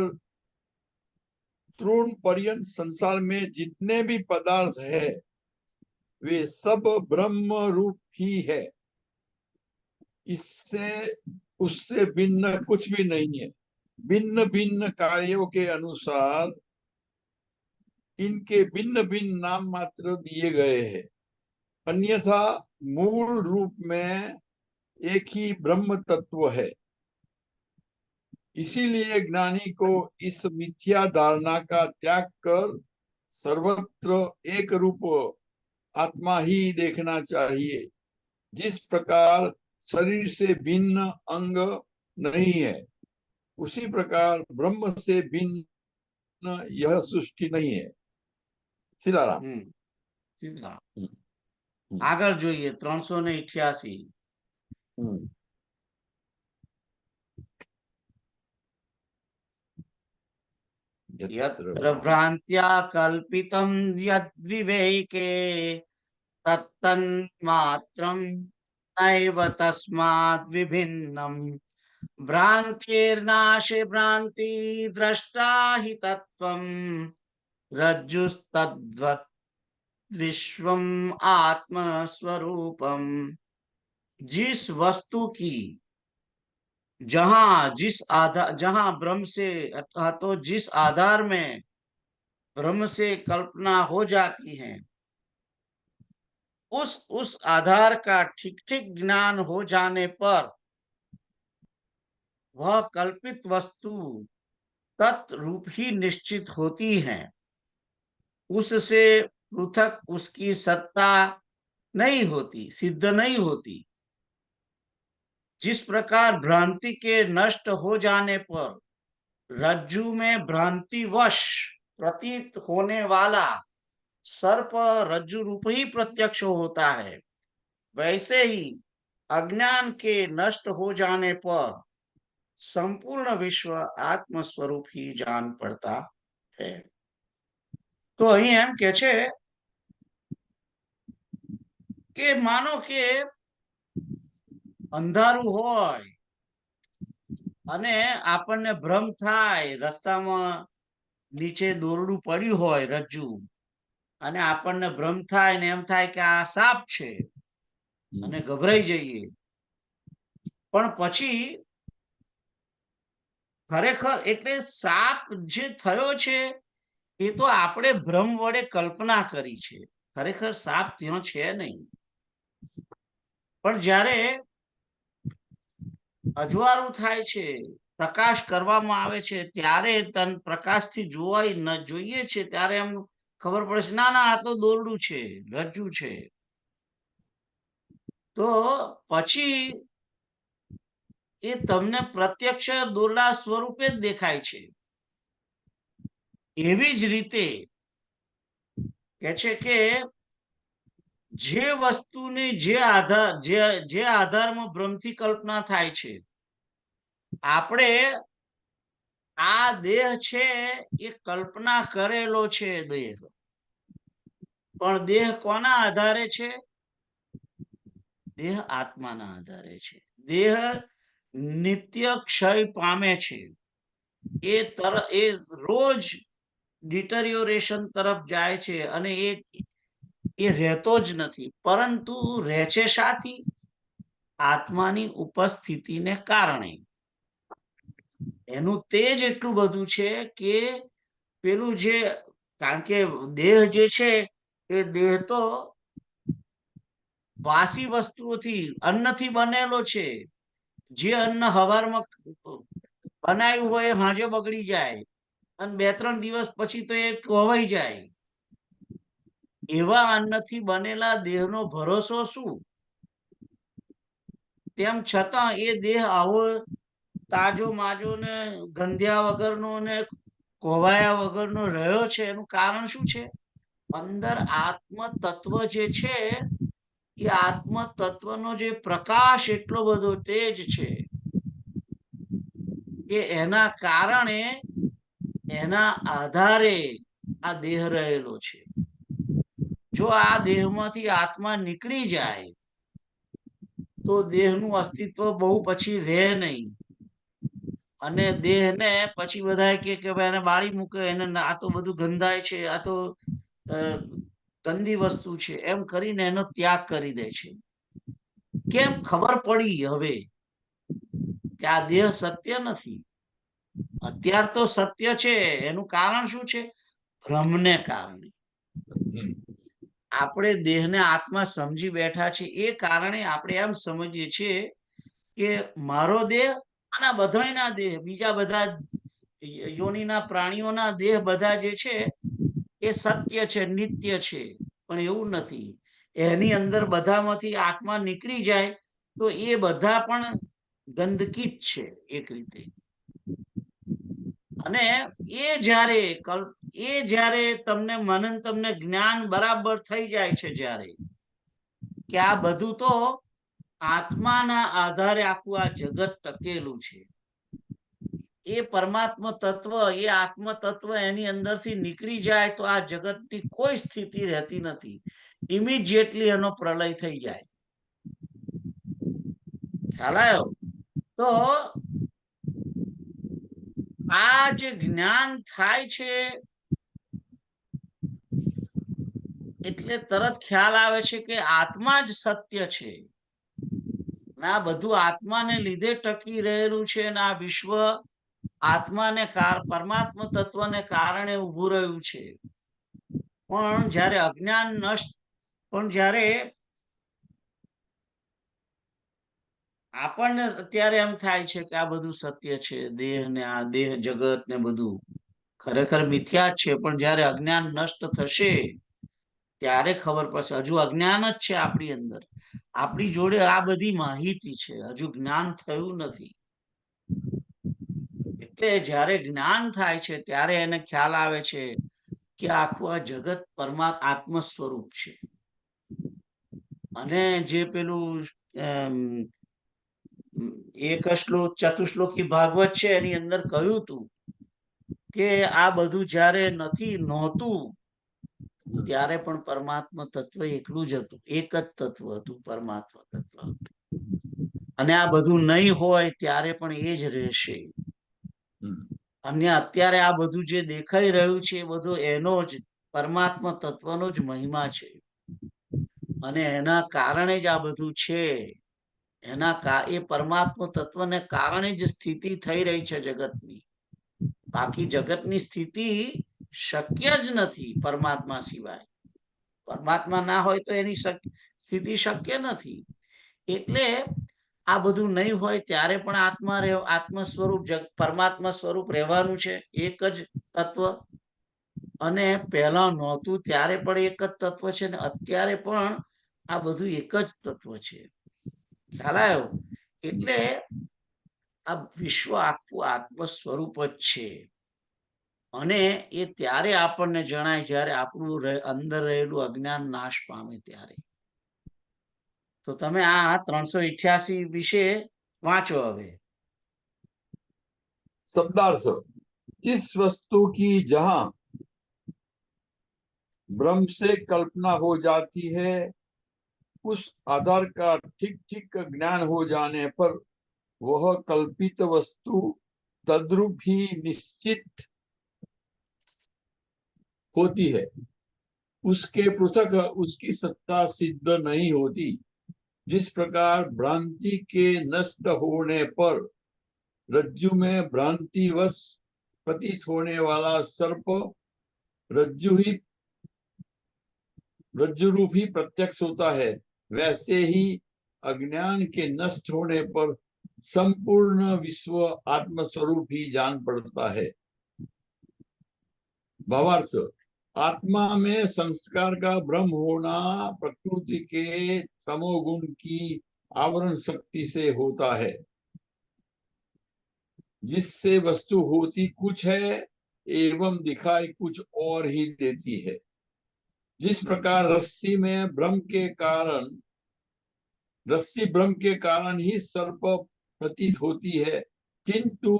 तृण पर्यंत संसार में जितने भी पदार्थ है वे सब ब्रह्म रूप ही है, इससे उससे भिन्न कुछ भी नहीं है. भिन्न भिन्न कार्यों के अनुसार इनके भिन्न भिन्न नाम मात्र दिए गए हैं, अन्यथा मूल रूप में एक ही ब्रह्म तत्व है. इसीलिए ज्ञानी को इस मिथ्या धारणा का त्याग कर सर्वत्र एक रूप आत्मा ही देखना चाहिए. जिस प्रकार शरीर से भिन्न अंग नहीं है, उसी प्रकार ब्रह्म से भिन्न यह सृष्टि नहीं है. सीताराम. આગળ જોઈએ 388. यत्र भ्रान्त्या कल्पितं यद्विवेके तत्तन्मात्रं नैव तस्माद् विभिन्नम्. भ्रान्तिर्नाशे भ्रान्ति द्रष्टा हि तत्त्वं रज्जुस्तद्वत् विश्वम् आत्मस्वरूपम्. जिस वस्तु की जहां ब्रह्म से अथवा तो जिस आधार में ब्रह्म से कल्पना हो जाती है, उस आधार का ठीक ठीक ज्ञान हो जाने पर वह कल्पित वस्तु तत्रूप ही निश्चित होती है। उससे पृथक उसकी सत्ता नहीं होती, सिद्ध नहीं होती। जिस प्रकार भ्रांति के नष्ट हो जाने पर रज्जु में भ्रांतिवश प्रतीत होने वाला सर्प रज्जु रूप ही प्रत्यक्ष होता है, वैसे ही अज्ञान के नष्ट हो जाने पर संपूर्ण विश्व आत्म स्वरूप ही जान पड़ता है। तो અહીં એમ કે છે કે માનો કે અંધારું હોય અને આપણને ભ્રમ થાય, રસ્તામાં નીચે દોરડું પડ્યું હોય રજ્જુ, અને આપણને ભ્રમ થાય ને એમ થાય કે આ સાપ છે અને ગભરાઈ જઈએ, પણ પછી ખરેખર એટલે સાપ જે થયો છે એ તો આપણે ભ્રમ વડે કલ્પના કરી છે, ખરેખર સાપ ત્યાં છે નહીં। પણ જ્યારે અજવાળું થાય છે, પ્રકાશ કરવામાં આવે છે, ત્યારે તન પ્રકાશથી જોઈએ છે ત્યારે એમ ખબર પડે છે ના ના આ તો દોરડું છે, રજ્જુ છે। તો પછી એ તમને પ્રત્યક્ષ દોરડા સ્વરૂપે જ દેખાય છે। એવી જ રીતે કે છે કે જે વસ્તુની જે આધારમાં ભ્રમથી કલ્પના થાય છે, આપણે આ દેહ છે એ કલ્પના કરેલો છે દેહ, પણ દેહ કોના આધારે છે? દેહ આત્માના આધારે છે। દેહ નિત્ય ક્ષય પામે છે, એ રોજ ડિટરિયોરેશન તરફ જાય છે અને એ રહેતો જ નથી, પરંતુ રહે છે શાથી? આત્માની ઉપસ્થિતિને કારણે। એનું તેજ એટલું બધું છે કે પેલું જે, કારણ કે દેહ જે છે એ દેહ તો વાસી વસ્તુઓથી, અન્નથી બનેલો છે। જે અન્ન હવારમાં બનાવ્યું હોય હાંજે બગડી જાય અને 2-3 દિવસ પછી તો એ કોવાઈ જાય। એવા અન્નથી બનેલા દેહનો ભરોસો શું? તેમ છતાં એ દેહ આવો તાજો માજો ને ગંધ્યા વગરનો ને કોવાયા વગરનો રહ્યો છે, એનું કારણ શું છે? અંદર આત્મ તત્વ જે છે એ આત્મ તત્વનો જે પ્રકાશ એટલો બધો તેજ છે કે એના કારણે, એના આધારે આ દેહ રહેલો છે। જો આ દેહમાંથી આત્મા નીકળી જાય તો દેહનું અસ્તિત્વ બહુ પછી રહે નહીં, અને દેહને પછી બધા કે ભાઈ એને બાળી મૂકે, એને આ તો બધું ગંધાય છે, આ તો ગંદી વસ્તુ છે, એમ કરીને એનો ત્યાગ કરી દે છે। કેમ? ખબર પડી હવે કે આ દેહ સત્ય નથી। અત્યાર તો સત્ય છે, એનું કારણ શું છે? ભ્રમને કારણે। આપણે દેહને આત્મા સમજી બેઠા છે એ કારણે આપણે એમ સમજીએ છીએ કે મારો દેહ અને બધાના દેહ, બીજા બધા યોનિના પ્રાણીઓના દેહ બધા જે છે એ સત્ય છે, નિત્ય છે, પણ એવું નથી। એની અંદર બધામાંથી આત્મા નીકળી જાય તો એ બધા પણ ગંદકી જ છે એક રીતે। અને એ જ્યારે તમને મનન, તમને જ્ઞાન બરાબર થઈ જાય છે જ્યારે, કે આ બધું તો આત્માના આધારે આખું આ જગત ટકેલું છે, એ પરમાત્મા તત્વ, એ આત્મ તત્વ એની અંદરથી નીકળી જાય તો આ જગતની કોઈ સ્થિતિ રહેતી નથી, ઇમિડિયેટલી એનો પ્રલય થઈ જાય। ખ્યાલ આવ્યો? તો આ જે જ્ઞાન થાય છે એટલે તરત ખ્યાલ આવે છે કે આત્મા જ સત્ય છે। આ બધું આત્માને લીધે ટકી રહેલું છે અને આ વિશ્વ આત્માને પરમાત્મા તત્વને કારણે ઊભું રહ્યું છે. પણ જ્યારે અજ્ઞાન નષ્ટ પણ જ્યારે આપણને અત્યારે એમ થાય છે કે આ બધું સત્ય છે, દેહ ને આ દેહ જગત ને બધું ખરેખર મિથ્યા જ છે, પણ જ્યારે અજ્ઞાન નષ્ટ થશે ત્યારે ખબર પડશે. હજુ અજ્ઞાન જ છે આપણી અંદર, આપણી જોડે આ બધી માહિતી છે, હજુ જ્ઞાન થયું નથી. એટલે જ્યારે જ્ઞાન થાય છે ત્યારે એને ખ્યાલ આવે છે કે આખું આ જગત આત્મ સ્વરૂપ છે. અને જે પેલું એક શ્લોક ચતુશ્લોકી ભાગવત છે એની અંદર કહ્યું હતું કે આ બધું જ્યારે નહોતું ત્યારે પણ પરમાત્મા તત્વ એકલું જ હતું, એક જ તત્વ હતું પરમાત્મા તત્વ. અને આ બધું નહીં હોય ત્યારે પણ એ જ રહેશે. અને અત્યારે આ બધું જે દેખાઈ રહ્યું છે એ બધું એનો જ પરમાત્મા તત્વનો જ મહિમા છે અને એના કારણે જ આ બધું છે. એ પરમાત્મા તત્વને કારણે જ સ્થિતિ થઈ રહી છે જગતની. બાકી જગતની સ્થિતિ શક્ય જ નથી પરમાત્મા સિવાય. પરમાત્મા ના હોય તો એની સ્થિતિ શક્ય નથી. એટલે આ બધું નહીં હોય ત્યારે પણ આત્મ સ્વરૂપ પરમાત્મા સ્વરૂપ રહેવાનું છે, એક જ તત્વ. અને પહેલા નહોતું ત્યારે પણ એક જ તત્વ છે ને અત્યારે પણ આ બધું એક જ તત્વ છે. ખ્યાલ આવ્યો? એટલે આ વિશ્વ આખું આત્મ સ્વરૂપ જ છે. અને એ ત્યારે આપણને જણાય જ્યારે આપણું અંદર રહેલું અજ્ઞાન નાશ પામે ત્યારે. તો તમે આ 388 વિશે વાંચો હવે. शब्दार्थ इस वस्तु की जहां ब्रह्म से कल्पना हो जाती है, उस आधार का ठीक ठीक ज्ञान हो जाने पर वह कल्पित वस्तु तद्रूप ही निश्चित होती है, उसके पृथक उसकी सत्ता सिद्ध नहीं होती। जिस प्रकार भ्रांति के नष्ट होने पर रज्जु में भ्रांतिवश प्रतीत होने वाला सर्प रज्जु रूप ही प्रत्यक्ष होता है, वैसे ही अज्ञान के नष्ट होने पर संपूर्ण विश्व आत्मस्वरूप ही जान पड़ता है। भावार्थ, आत्मा में संस्कार का भ्रम होना प्रकृति के तमोगुण की आवरण शक्ति से होता है, जिससे वस्तु होती कुछ है एवं दिखाई कुछ और ही देती है। जिस प्रकार रस्सी भ्रम के कारण ही सर्प प्रतीत होती है, किंतु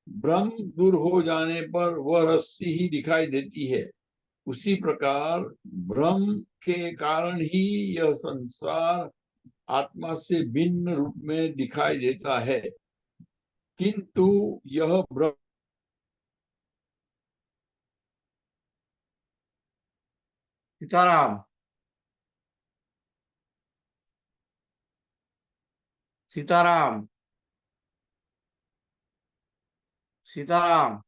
भ्रम दूर हो जाने पर वह रस्सी ही दिखाई देती है, उसी प्रकार भ्रम के कारण ही यह संसार आत्मा से भिन्न रूप में दिखाई देता है, किंतु यह भ्रम सीताराम सीताराम सीताराम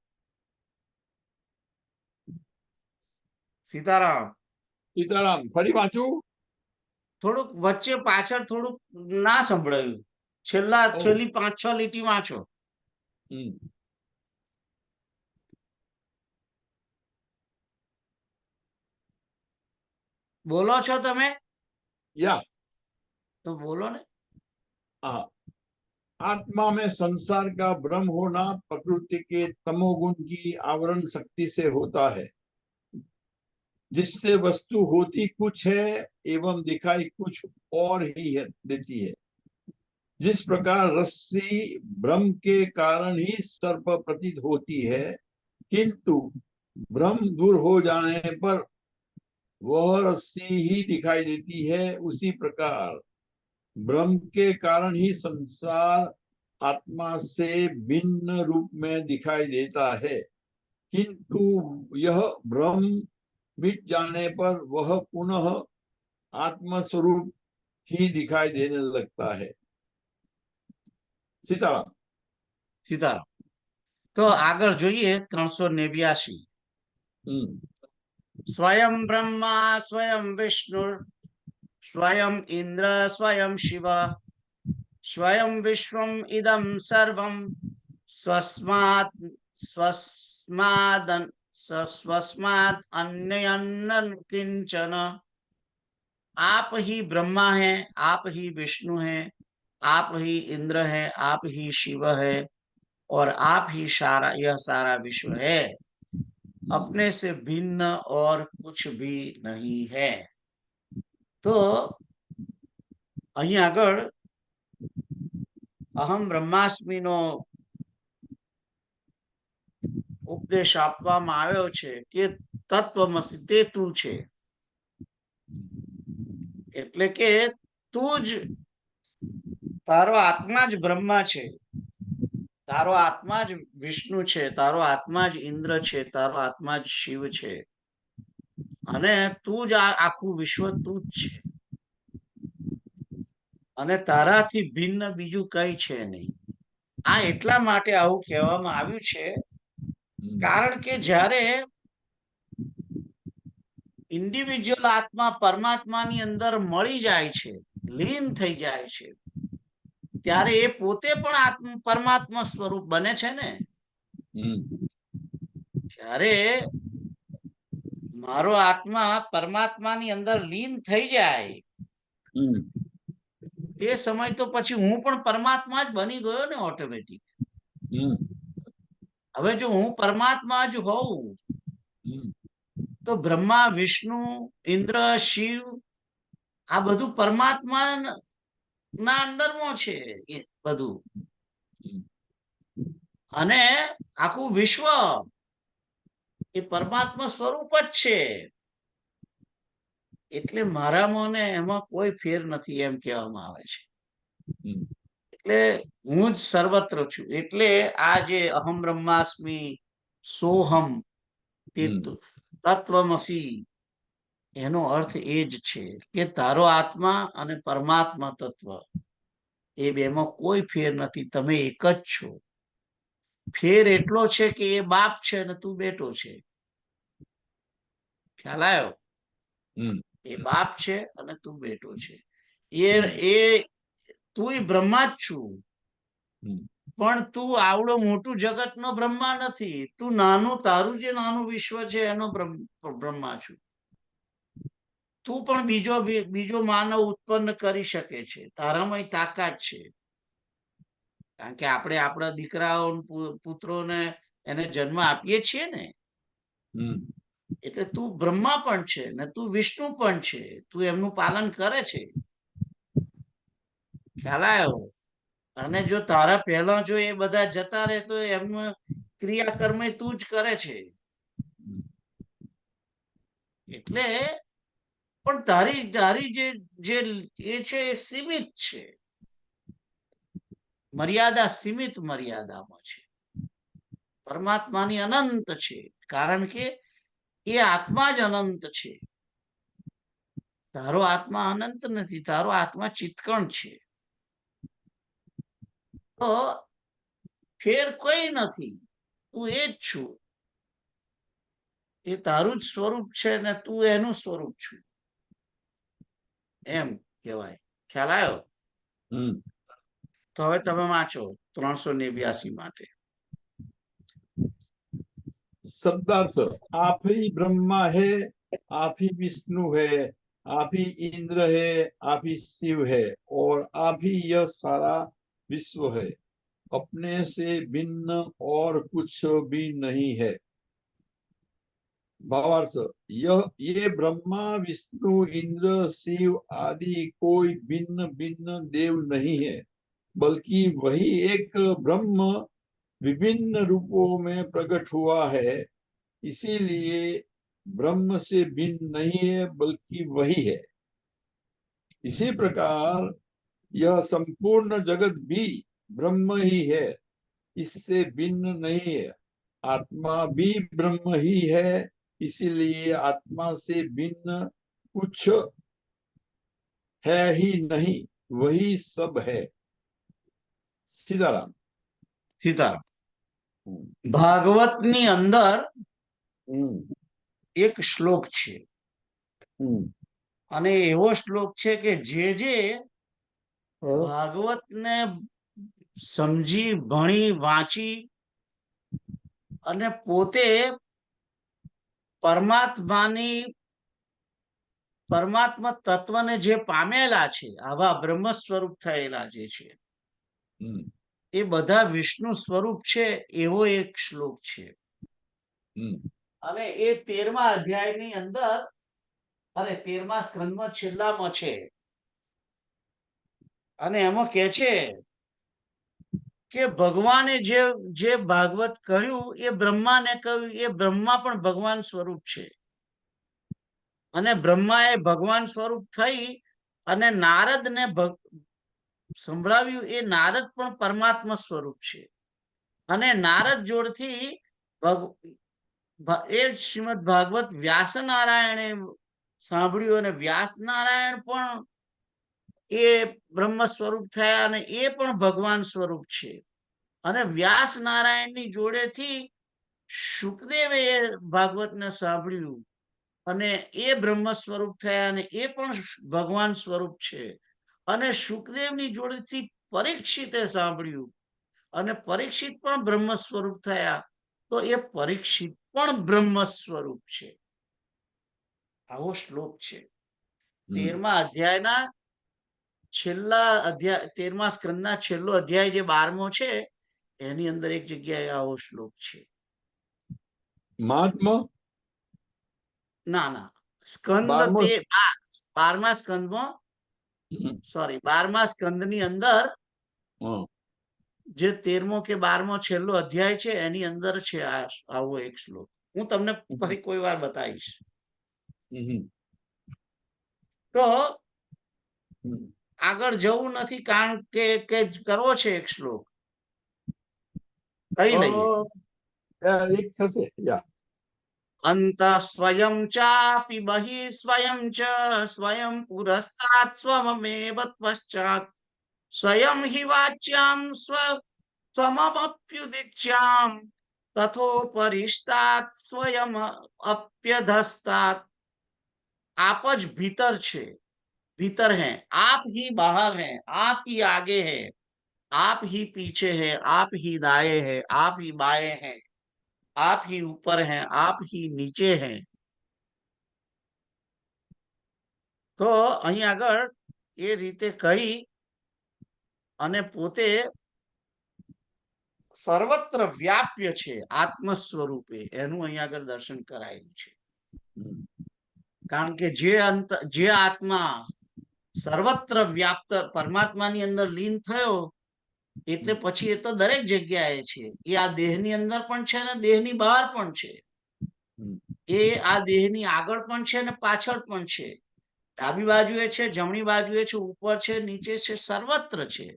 सीताराम सीताराम फरी वाँचू? થોડુંક વચ્ચે પાછળ થોડુંક ના સંભળાયું. છેલ્લી 5-6 લીટી વાંચો. બોલો છો તમે? या તો બોલો ને. आत्मा में संसार का भ्रम होना प्रकृति के तमोगुण की आवरण शक्ति से होता है, जिससे वस्तु होती कुछ है एवं दिखाई कुछ और ही देती है। जिस प्रकार रस्सी भ्रम के कारण ही सर्प प्रतीत होती है, किंतु भ्रम दूर हो जाने पर वह रस्सी ही दिखाई देती है, उसी प्रकार भ्रम के कारण ही संसार आत्मा से भिन्न रूप में दिखाई देता है, किंतु यह भ्रम मिट जाने पर वह पुनः आत्म स्वरूप ही दिखाई देने लगता है। सीताराम। સીતારામ. તો આગળ જોઈએ 389. स्वयं ब्रह्मा स्वयं विष्णु स्वयं इंद्र स्वयं शिव स्वयं विश्वम इदं सर्वं स्वस्मात् स्वस्माद् स्वस्मात् अन्यन्न किंचन। आप ही ब्रह्मा है, आप ही विष्णु है, आप ही इंद्र है, आप ही शिव है, और आप ही सारा यह सारा विश्व है। अपने से भिन्न और कुछ भी नहीं है। तो અહીં આગળ અહમ બ્રહ્માસ્મિનો ઉપદેશ આપવામાં આવ્યો છે કે તત્વમસી તે તું છે, એટલે કે તું જ, તારો આત્મા જ બ્રહ્મા છે, તારો આત્મા જ વિષ્ણુ છે, તારો આત્મા જ ઇન્દ્ર છે, તારો આત્મા જ શિવ છે, અને તું જ આખું વિશ્વ તું જ છે, અને તારાથી ભિન્ન બીજું કઈ છે નહીં. આ એટલા માટે આવું કહેવામાં આવ્યું છે કારણ કે જ્યારે ઇન્ડિવિજ્યુઅલ આત્મા પરમાત્માની અંદર મળી જાય છે, લીન થઈ જાય છે, ત્યારે એ પોતે પણ પરમાત્મા સ્વરૂપ બને છે ને. જ્યારે મારો આત્મા પરમાત્માની અંદર લીન થઈ જાય એ સમય તો પછી હું પણ પરમાત્મા જ બની ગયો ને ઓટોમેટિક. હવે જો હું પરમાત્મા જ હોઉં તો બ્રહ્મા વિષ્ણુ ઇન્દ્ર શિવ આ બધું પરમાત્મા ના અંદરમાં છે એ બધું, અને આખું વિશ્વ એ પરમાત્મા સ્વરૂપ જ છે. એટલે મારામાં ને એમાં કોઈ ફેર નથી એમ કહેવામાં આવે છે. એટલે હું જ સર્વત્ર છું. એટલે આ જે અહમ બ્રહ્માસ્મિ સોહમ તે તત્વમસી એનો અર્થ એ જ છે કે તારો આત્મા અને પરમાત્મા તત્વ એ બેમાં કોઈ ફેર નથી, તમે એક જ છો. ફેર એટલો છે કે એ બાપ છે અને તું બેટો છે. ખ્યાલ આવ્યો? એ બાપ છે અને તું બેટો છે. એ તું બ્રહ્મા જ છું, પણ તું આવડો મોટું જગત નો બ્રહ્મા નથી. તું નાનું, તારું જે નાનું વિશ્વ છે એનો બ્રહ્મા છું. તું પણ બીજો માનવ ઉત્પન્ન કરી શકે છે, તારામાં તાકાત છે. કારણ કે આપણે આપણા દીકરાઓ પુત્રોને એને જન્મ આપીએ છીએ ને, એટલે તું બ્રહ્મા પણ છે ને તું વિષ્ણુ પણ છે. તું એમનું પાલન કરે છે. ખ્યાલ આવ્યો? અને જો તારા પહેલા જો એ બધા જતા રહે તો એમનું ક્રિયાકર્મ તું જ કરે છે. એટલે પણ તારી જે એ છે એ સીમિત છે, મર્યાદા સીમિત મર્યાદામાં છે. પરમાત્માની અનંત છે, કારણ કે એ આત્મા જ અનંત છે. તારો આત્મા અનંત નથી, તારો આત્મા ચિત્કણ છે. તો ફેર કોઈ નથી, તું એ જ છું. એ તારું જ સ્વરૂપ છે ને તું એનું સ્વરૂપ છું, એમ કહેવાય. ખ્યાલ આવ્યો? તો હવે તમે વાંચો 389 માટે. शब्दार्थ आप ही ब्रह्मा है, आप ही विष्णु है, आप ही इंद्र है, आप ही शिव है, और आप ही यह सारा विश्व है। अपने से भिन्न और कुछ भी नहीं है। भावार्थ ये ब्रह्मा विष्णु इंद्र शिव आदि कोई भिन्न भिन्न देव नहीं है, बल्कि वही एक ब्रह्म विभिन्न रूपों में प्रकट हुआ है। इसीलिए ब्रह्म से भिन्न नहीं है, बल्कि वही है। इसी प्रकार यह संपूर्ण जगत भी ब्रह्म ही है, इससे भिन्न नहीं है। आत्मा भी ब्रह्म ही है, इसीलिए आत्मा से भिन्न कुछ है ही नहीं, वही सब है। सीताराम। सीताराम। हम्म, ભાગવતની અંદર हम्म, એક શ્લોક છે हम्म, અને એવો શ્લોક છે કે જે हाँ, ભાગવતને સમજી ભણી વાંચી અને પોતે પરમાત્માની પરમાત્મા તત્વને જે પામેલા છે, આવા બ્રહ્મ સ્વરૂપ થયેલા જે છે, हम्म, એ બધા વિષ્ણુ સ્વરૂપ છે, એવો એક શ્લોક છે. हम्म, અને એ 13મા અધ્યાયની અંદર અને 13મા સ્કંદમાં છેલ્લામાં છે. અને એમાં કે છે કે ભગવાને જે ભાગવત કહ્યું એ બ્રહ્માને કહ્યું, એ બ્રહ્મા પણ ભગવાન સ્વરૂપ છે. અને બ્રહ્માએ ભગવાન સ્વરૂપ થઈ અને નારદને સંભળાવ્યું, એ નારદ પણ પરમાત્મા સ્વરૂપ છે. અને નારદ જોડથી એ શ્રીમદ ભાગવત વ્યાસ નારાયણે સાંભળ્યું અને વ્યાસ નારાયણ પણ એ બ્રહ્મ સ્વરૂપ થયા અને એ પણ ભગવાન સ્વરૂપ છે. અને વ્યાસ નારાયણની જોડેથી શુકદેવે એ ભાગવતને સાંભળ્યું અને એ બ્રહ્મ સ્વરૂપ થયા અને એ પણ ભગવાન સ્વરૂપ છે. અને શુકદેવની જોડેથી પરીક્ષિતે સાંભળ્યું અને પરીક્ષિત પણ બ્રહ્મ સ્વરૂપ થયા, તો એ પરીક્ષિત પણ બ્રહ્મ સ્વરૂપ છે. આવો શ્લોક છે. 13મા અધ્યાયના છેલ્લા અધ્યાય 13મા સ્કંદના છેલ્લો અધ્યાય જે 12મો છે, એની અંદર એક જગ્યાએ આવો શ્લોક છે. महात्मा ના ના, સ્કંદ 12મા સ્કંદમાં, સોરી 12મા સ્કંદની અંદર हाँ, જે 13મો કે 12મો છેલ્લો અધ્યાય છે, એની અંદર છે આવો એક શ્લોક. હું તમને ફરી કોઈ વાર બતાવીશ. તો આગળ જવું નથી, કારણ કે કરવો છે એક શ્લોક, કરી લઈએ. एक थसे या અંત સ્વયં ચાપી બહિ સ્વયં ચ સ્વયં પુરસ્તાત સ્વમેવ પશ્ચાત સ્વયં હિ વાચ્યામ સ્વમપ્યુદિચ્યામ તથોપરિષ્ટાત સ્વયં અપ્યધસ્તાત. आप ज भीतर छे, भीतर हैं, आप ही बाहर हैं, आप ही आगे हैं, आप ही पीछे हैं, आप ही दाएं हैं, आप ही बाएं हैं, आप ही ऊपर हैं, आप ही नीचे हैं. તો અહીં આગળ એ રીતે કહી અને પોતે સર્વત્ર વ્યાપ્ય છે આત્મ સ્વરૂપે, એનું અહીં આગળ દર્શન કરાયેલું છે. કારણ કે જે આત્મા સર્વત્ર વ્યાપ્ત પરમાત્માની અંદર લીન થયો, એટલે પછી એ તો દરેક જગ્યાએ છે. એ આ દેહની અંદર પણ છે ને દેહની બહાર પણ છે. એ આ દેહની આગળ પણ છે ને પાછળ પણ છે. ડાબી બાજુએ છે, જમણી બાજુએ છે, ઉપર છે, નીચે છે, સર્વત્ર છે.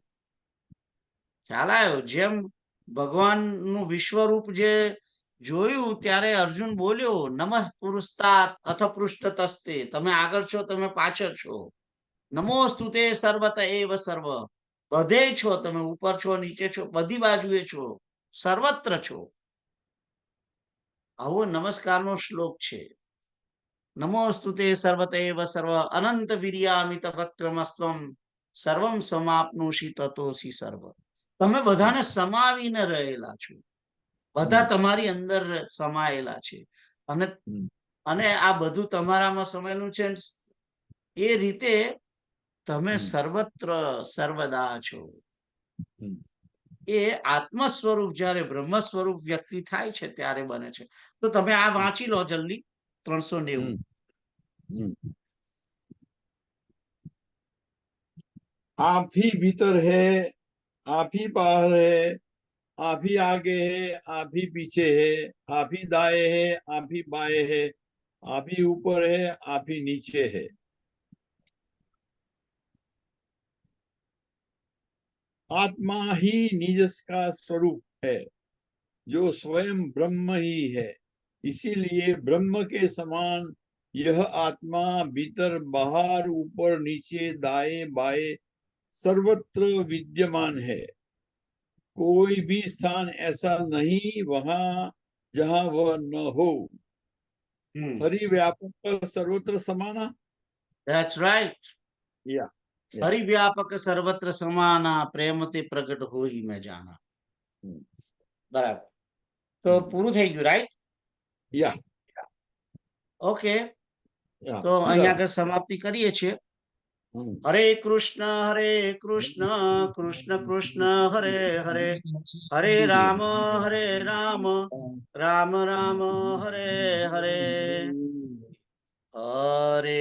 ખ્યાલ આવ્યો? જેમ ભગવાનનું વિશ્વરૂપ જે જોયું ત્યારે અર્જુન બોલ્યો, નમઃ પુરુષતાત અથ પૃષ્ઠતસ્તે. તમે આગળ છો, તમે પાછળ છો. નમોસ્તુતે સર્વત એવ સર્વ. બધે છો તમે, ઉપર છો, નીચે છો, બધી બાજુએ છો, સર્વત્ર છો. આવો નમસ્કારનો શ્લોક છે. નમોસ્તુતે સર્વત એવ સર્વ અનંત વીર્યામિત વક્રમસ્ત્વમ સર્વમ સમાપ્નોષિ તતોસી સર્વ. તમે બધાને સમાવીને રહેલા છો, બધા તમારી અંદર સમાયેલા છે. અને આ બધું તમારામાં સમાયેલું છે. એ રીતે તમે સર્વત્ર સર્વદા છો. એ આત્મ સ્વરૂપ જયારે બ્રહ્મ સ્વરૂપ વ્યક્તિ થાય છે ત્યારે બને છે. તો તમે આ વાંચી લો જલ્દી, 390. आप ही भीतर है, आप ही बाहर है, आप ही आगे है, आप ही पीछे है, आप ही दाएं है, आप ही बाएं है, आप ही ऊपर है, आप ही नीचे है. आत्मा ही निज का स्वरूप है, जो स्वयं ब्रह्म ही है. इसीलिए ब्रह्म के समान यह आत्मा भीतर बाहर ऊपर नीचे दाएं बाएं सर्वत्र विद्यमान है. कोई भी स्थान ऐसा नहीं वहां जहां वह न हो। हरि व्यापक सर्वत्र समाना। That's right. या हरि व्यापक सर्वत्र समाना, प्रेम ते प्रगट होई में जाना. બરાબર. તો પૂરું થઈ ગયું, રાઈટ? या ઓકે, या તો અહીંયા આગળ સમાપ્તિ કરીએ છીએ. હરે કૃષ્ણ કૃષ્ણ કૃષ્ણ હરે હરે, હરે રામ રામ રામ હરે હરે, હરે